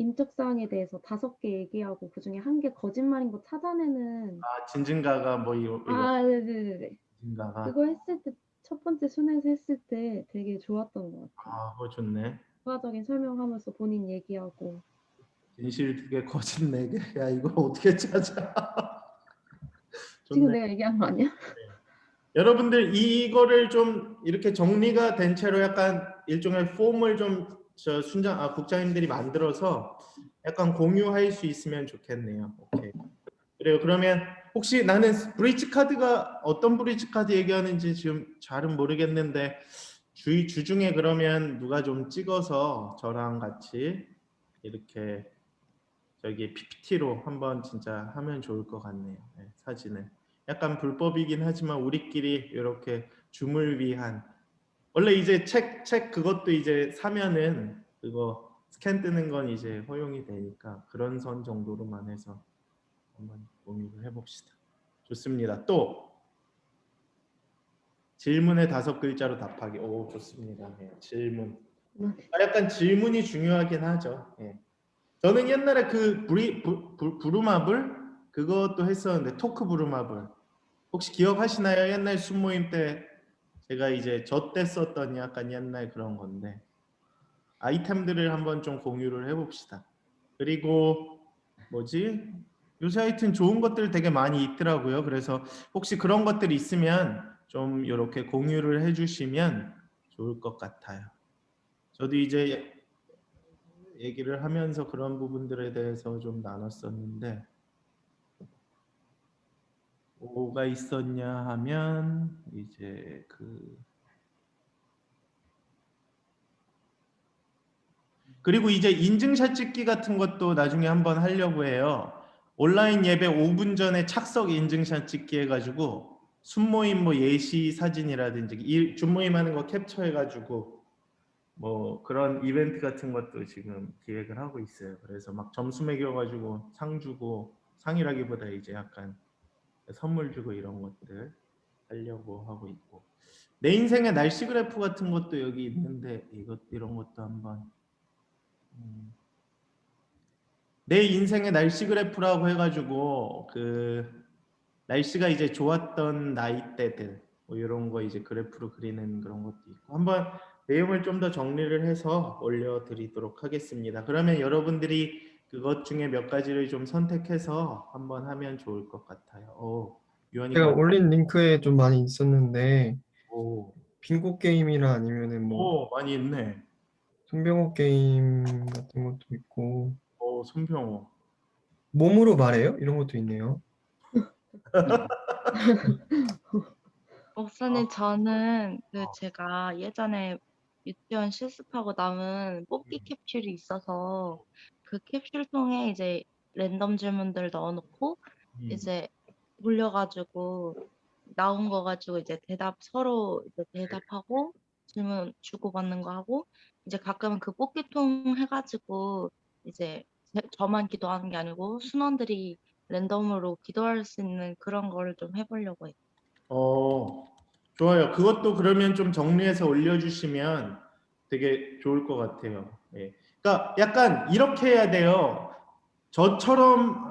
인적 사항에 대해서 5개 얘기하고 그 중에 1개 거짓말인 거 찾아내는 진증가가 뭐 이거. 네네네. 진증가가. 그거 했을 때 첫 번째 순에서 했을 때 되게 좋았던 것 같아요. 그거 좋네. 부가적인 설명하면서 본인 얘기하고. 진실 2개, 거짓 4개. 야, 이거 어떻게 찾아? 지금 내가 얘기한 거 아니야? 여러분들 이거를 좀 이렇게 정리가 된 채로 약간 일종의 폼을 좀 국장님들이 만들어서 약간 공유할 수 있으면 좋겠네요. 오케이. 그래요. 그러면 혹시 나는 브릿지 카드가 어떤 브릿지 카드 얘기하는지 지금 잘은 모르겠는데 주중에 그러면 누가 좀 찍어서 저랑 같이 이렇게 저기 PPT로 한번 진짜 하면 좋을 것 같네요. 네, 사진을. 약간 불법이긴 하지만 우리끼리 이렇게 줌을 위한, 원래 이제 책 그것도 이제 사면은 그거 스캔 뜨는 건 이제 허용이 되니까 그런 선 정도로만 해서 한번 공유를 해봅시다. 좋습니다. 또 질문에 5글자로 답하기. 오, 좋습니다. 네, 질문. 약간 질문이 중요하긴 하죠. 예. 저는 옛날에 그 부루마블 그것도 했었는데, 토크 부루마블 혹시 기억하시나요? 옛날 순모임 때 제가 이제 저 때 썼던 약간 옛날 그런 건데, 아이템들을 한번 좀 공유를 해봅시다. 그리고 뭐지? 요새 하여튼 좋은 것들 되게 많이 있더라고요. 그래서 혹시 그런 것들이 있으면 좀 이렇게 공유를 해주시면 좋을 것 같아요. 저도 이제 얘기를 하면서 그런 부분들에 대해서 좀 나눴었는데, 뭐가 있었냐 하면 이제 그리고 이제 인증샷 찍기 같은 것도 나중에 한번 하려고 해요. 온라인 예배 5분 전에 착석 인증샷 찍기 해가지고 순모임 뭐 예시 사진이라든지 줌모임 하는 거 캡처해가지고 뭐 그런 이벤트 같은 것도 지금 기획을 하고 있어요. 그래서 막 점수 매겨가지고 상 주고, 상이라기보다 이제 약간 선물 주고 이런 것들 하려고 하고 있고, 내 인생의 날씨 그래프 같은 것도 여기 있는데 이런 것도 한번 내 인생의 날씨 그래프라고 해가지고 그 날씨가 이제 좋았던 나이대들, 뭐 이런 거 이제 그래프로 그리는 그런 것도 있고 한번 내용을 좀 더 정리를 해서 올려드리도록 하겠습니다. 그러면 여러분들이 그것 중에 몇 가지를 좀 선택해서 한번 하면 좋을 것 같아요. 유한이 제가 올린 링크에 좀 많이 있었는데 오, 빙고 게임이나 아니면은 뭐 많이 있네. 손병호 게임 같은 것도 있고 손병호. 몸으로 말해요? 이런 것도 있네요. 목사님, 저는 제가 예전에 유치원 실습하고 남은 뽑기 캡슐이 있어서 그 캡슐 통에 이제 랜덤 질문들 넣어놓고 이제 돌려가지고 나온 거 가지고 이제 서로 이제 대답하고 질문 주고받는 거 하고 이제 가끔은 그 뽑기통 해가지고 이제 저만 기도하는 게 아니고 순원들이 랜덤으로 기도할 수 있는 그런 거를 좀 해보려고 해요. 좋아요. 그것도 그러면 좀 정리해서 올려주시면 되게 좋을 것 같아요. 예. 그러니까 약간 이렇게 해야 돼요. 저처럼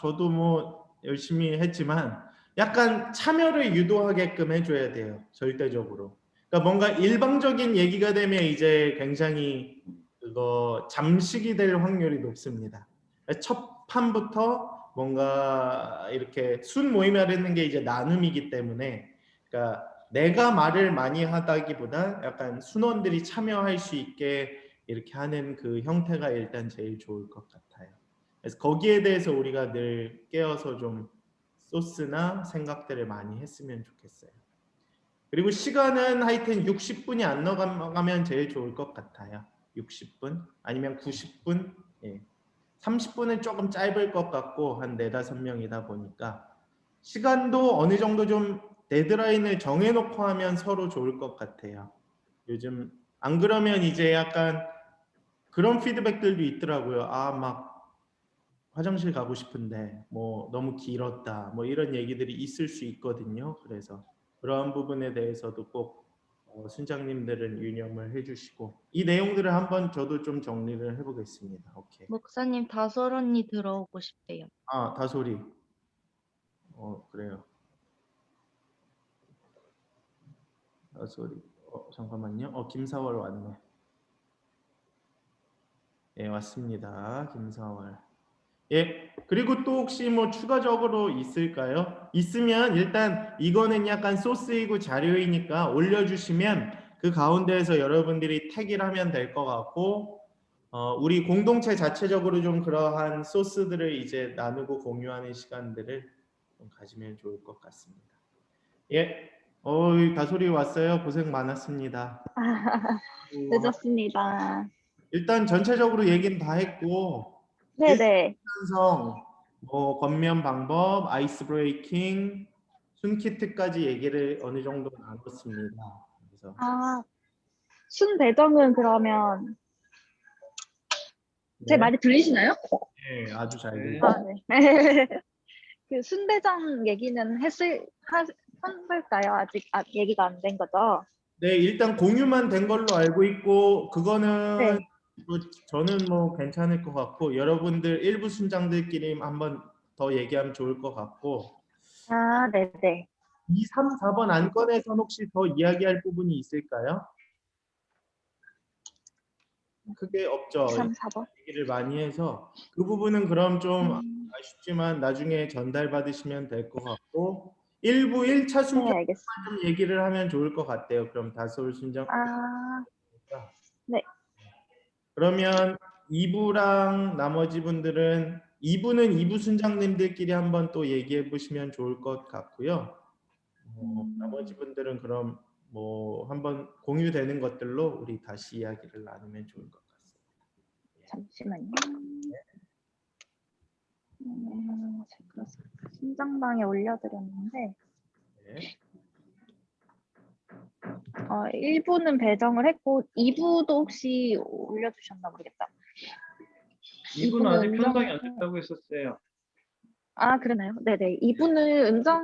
저도 뭐 열심히 했지만 약간 참여를 유도하게끔 해줘야 돼요. 절대적으로. 그러니까 뭔가 일방적인 얘기가 되면 이제 굉장히 그거 잠식이 될 확률이 높습니다. 첫 판부터 뭔가 이렇게 순 모임을 하는 게 이제 나눔이기 때문에 그러니까 내가 말을 많이 하다기보다 약간 순원들이 참여할 수 있게 이렇게 하는 그 형태가 일단 제일 좋을 것 같아요. 그래서 거기에 대해서 우리가 늘 깨어서 좀 소스나 생각들을 많이 했으면 좋겠어요. 그리고 시간은 하여튼 60분이 안 넘어가면 제일 좋을 것 같아요. 60분 아니면 90분. 예. 30분은 조금 짧을 것 같고 한 4-5명이다 보니까 시간도 어느 정도 좀 데드라인을 정해놓고 하면 서로 좋을 것 같아요. 요즘 안 그러면 이제 약간 그런 피드백들도 있더라고요. 막 화장실 가고 싶은데 뭐 너무 길었다 뭐 이런 얘기들이 있을 수 있거든요. 그래서 그러한 부분에 대해서도 꼭 순장님들은 유념을 해주시고 이 내용들을 한번 저도 좀 정리를 해보겠습니다. 오케이. 목사님, 다솔 언니 들어오고 싶대요. 다솔이. 그래요. 다솔이. 잠깐만요. 김사월 왔네. 네, 왔습니다. 김사월. 예, 그리고 또 혹시 뭐 추가적으로 있을까요? 있으면 일단 이거는 약간 소스이고 자료이니까 올려주시면 그 가운데에서 여러분들이 태기를 하면 될 것 같고 우리 공동체 자체적으로 좀 그러한 소스들을 이제 나누고 공유하는 시간들을 좀 가지면 좋을 것 같습니다. 예, 다솔이 왔어요. 고생 많았습니다. 늦었습니다. 일단 전체적으로 얘기는 다 했고 네네. 완성, 뭐 건면 방법, 아이스 브레이킹, 순키트까지 얘기를 어느 정도 나눴습니다. 그래서 순 배정은 그러면 제 말이 들리시나요? 네, 아주 잘 네. 들려요. 네. 그 순배정 얘기는 했을까요? 아직 얘기가 안 된 거죠? 네, 일단 공유만 된 걸로 알고 있고 그거는 네. 뭐 저는 뭐 괜찮을 것 같고 여러분들 일부 순장들끼리 한번 더 얘기하면 좋을 것 같고 네네. 2, 3, 4번 안건에선 혹시 더 이야기할 부분이 있을까요? 크게 없죠. 3, 4번. 얘기를 많이 해서 그 부분은 그럼 좀 아쉽지만 나중에 전달 받으시면 될 것 같고 일부 1차 순평만 네, 알겠습니다. 좀 얘기를 하면 좋을 것 같아요. 그럼 다솔 순장. 네. 그러면 2부랑 나머지 분들은 2부는 2부 순장님들끼리 한번 또 얘기해 보시면 좋을 것 같고요. 나머지 분들은 그럼 뭐 한번 공유되는 것들로 우리 다시 이야기를 나누면 좋을 것 같습니다. 잠시만요. 제가 신장방에 올려드렸는데 네. 1부는 배정을 했고 2부도 혹시 올려주셨나 모르겠다. 2부는 아직 은정- 편성이 안 됐다고 했었어요. 그러나요? 네네. 2부는 은정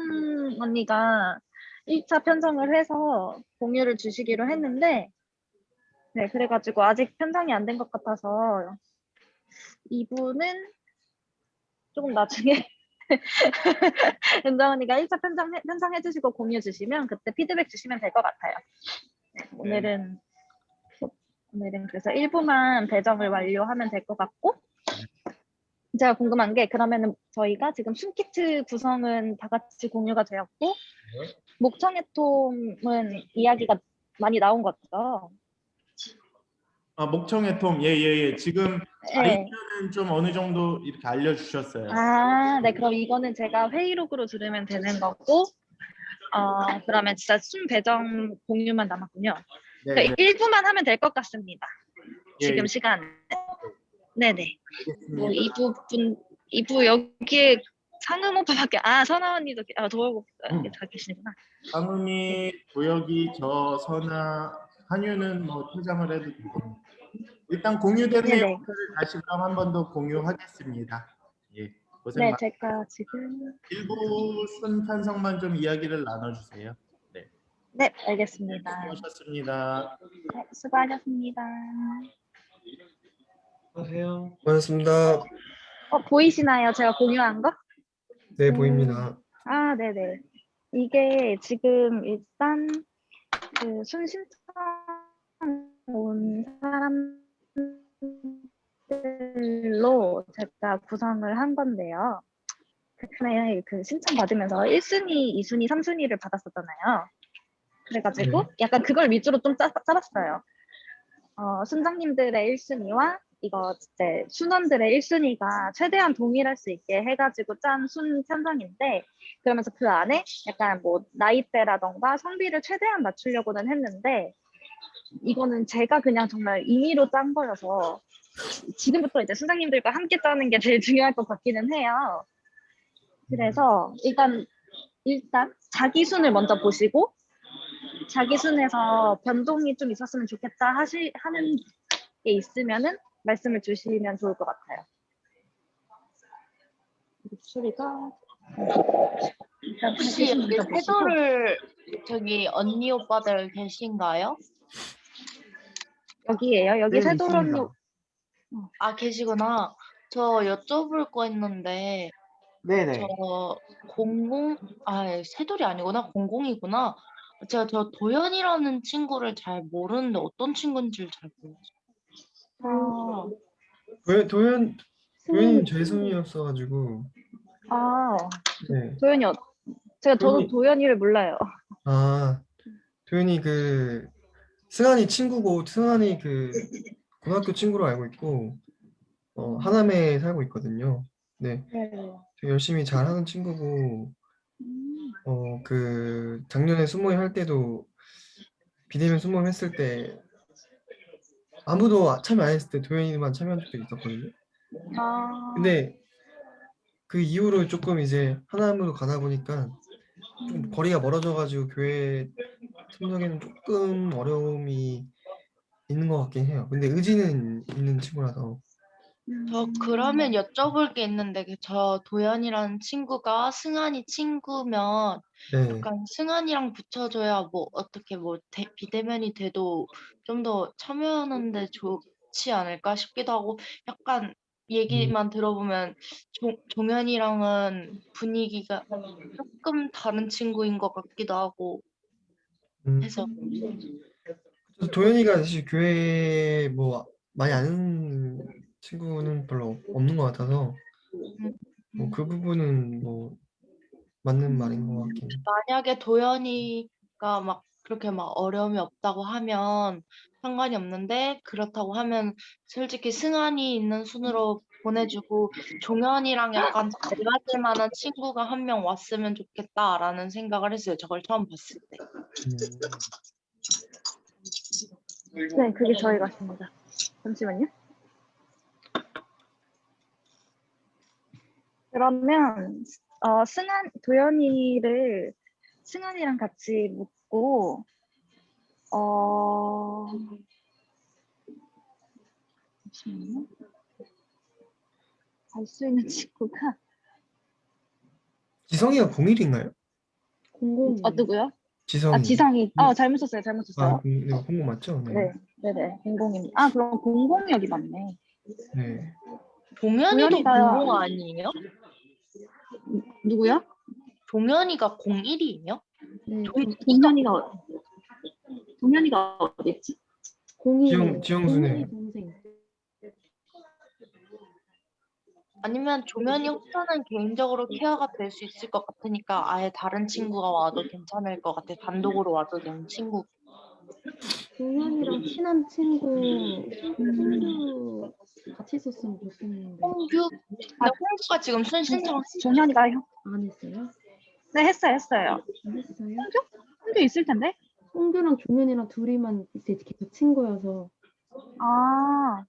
언니가 1차 편성을 해서 공유를 주시기로 했는데 네, 그래가지고 아직 편성이 안 된 것 같아서 2부는 조금 나중에 은정 언니가 1차 편성해 주시고 공유 주시면 그때 피드백 주시면 될 것 같아요. 네, 오늘은 그래서 1부만 배정을 완료하면 될 것 같고, 제가 궁금한 게 그러면은 저희가 지금 순키트 구성은 다 같이 공유가 되었고 목청해톰은 이야기가 많이 나온 거죠? 목청의 톰, 예. 지금 네. 아이디어는 좀 어느 정도 이렇게 알려주셨어요. 아, 네. 그럼 이거는 제가 회의록으로 들으면 되는 거고, 그러면 진짜 순 배정 공유만 남았군요. 네, 그러니까 1부만 하면 될 것 같습니다. 예, 지금 예. 시간. 네네. 뭐 알겠습니다. 2부 여기에 상음 오빠밖에, 선아 언니도, 도혁 오빠 다 계시구나. 상음이, 도혁이, 저, 선아, 한유는 뭐 퇴장을 해도 되고. 일단 공유된 네네. 내용들을 다시 그럼 한 번 더 공유하겠습니다. 예, 고생 네, 많. 제가 지금. 일부 순 편성만 좀 이야기를 나눠주세요. 네, 네, 알겠습니다. 수고하셨습니다. 네, 수고하셨습니다. 안녕하세요. 고맙습니다. 보이시나요? 제가 공유한 거? 네, 보입니다. 네네. 이게 지금 일단 그 순신청 온 사람들로 제가 구성을 한 건데요. 그 전에 그 신청 받으면서 1순위, 2순위, 3순위를 받았었잖아요. 그래가지고 약간 그걸 위주로 좀 짜봤어요. 순장님들의 1순위와 이거 이제 순원들의 1순위가 최대한 동일할 수 있게 해가지고 짠 순 편성인데, 그러면서 그 안에 약간 뭐 나이대라던가 성비를 최대한 맞추려고는 했는데, 이거는 제가 그냥 정말 임의로 짠 거여서 지금부터 이제 순장님들과 함께 짜는 게 제일 중요할 것 같기는 해요. 그래서 일단 자기 순을 먼저 보시고, 자기 순에서 변동이 좀 있었으면 좋겠다 하는 게 있으면은 말씀을 주시면 좋을 것 같아요. 목소리가 일단 혹시 자기 순 여기 먼저 보시고. 세도를 저기 언니 오빠들 계신가요? 여기에요. 여기 네, 세돌 언니. 있습니다. 아, 계시구나. 저 여쭤볼 거 있는데 네네. 저 세돌이 아니구나. 공공이구나. 제가 저 도연이라는 친구를 잘 모르는데 어떤 친구인지를 잘 모르겠어요. 도현이 제 순이었어가지고. 네. 도연이 저도 도연이- 도연이를 몰라요. 도현이 승환이 친구고, 승환이 고등학교 친구로 알고 있고, 하남에 살고 있거든요. 네. 되게 열심히 잘하는 친구고, 작년에 순모임 할 때도 비대면 순모임 했을 때 아무도 참여 안 했을 때 도현이만 참여한 적도 있었거든요. 근데 그 이후로 조금 이제 하남으로 가다 보니까 좀 거리가 멀어져가지고 교회 참석에는 조금 어려움이 있는 것 같긴 해요. 근데 의지는 있는 친구라서. 저 그러면 여쭤볼 게 있는데 저 도연이라는 친구가 승환이 친구면 네. 약간 승환이랑 붙여줘야 뭐 어떻게 비대면이 돼도 좀 더 참여하는데 좋지 않을까 싶기도 하고, 약간 얘기만 들어보면 종현이랑은 분위기가 조금 다른 친구인 것 같기도 하고 해서. 그래서 도현이가 사실 교회 뭐 많이 아는 친구는 별로 없는 것 같아서 뭐 그 부분은 뭐 맞는 말인 것 같긴 해요. 만약에 도연이가 막 그렇게 막 어려움이 없다고 하면 상관이 없는데, 그렇다고 하면 솔직히 승환이 있는 순으로 보내주고 종현이랑 약간 잘 맞을 만한 친구가 한 명 왔으면 좋겠다라는 생각을 했어요. 저걸 처음 봤을 때. 네, 그게 저희 같습니다. 잠시만요. 그러면 도연이를 승환이랑 같이 묻고 잠시만요. 알 수 있는 친구가 지성이가 01인가요? 누구요? 지성이. 지성이. 잘못 썼어요. 네, 공공 맞죠? 네. 네네. 공공입니다. 그럼 공공이 여기 맞네. 네. 동현이도 도연이가- 공공 아니에요? 누구요? 종현이가 01이에요? 네, 동현이가 어디 있지? 01이에요. 지영수네. 동생. 아니면 종현이 혹자는 개인적으로 케어가 될 수 있을 것 같으니까 아예 다른 친구가 와도 괜찮을 것 같아. 단독으로 와도 되는 친구. 동현이랑 친한 친구 홍규 같이 있었으면 좋겠는데 홍규? 근데 홍규가 지금 신청했어. 종현이가 안 했어요? 네, 했어요. 안 했어요? 홍규 있을 텐데. 홍규랑 종현이랑 둘이만 이제 계속 친구여서 아,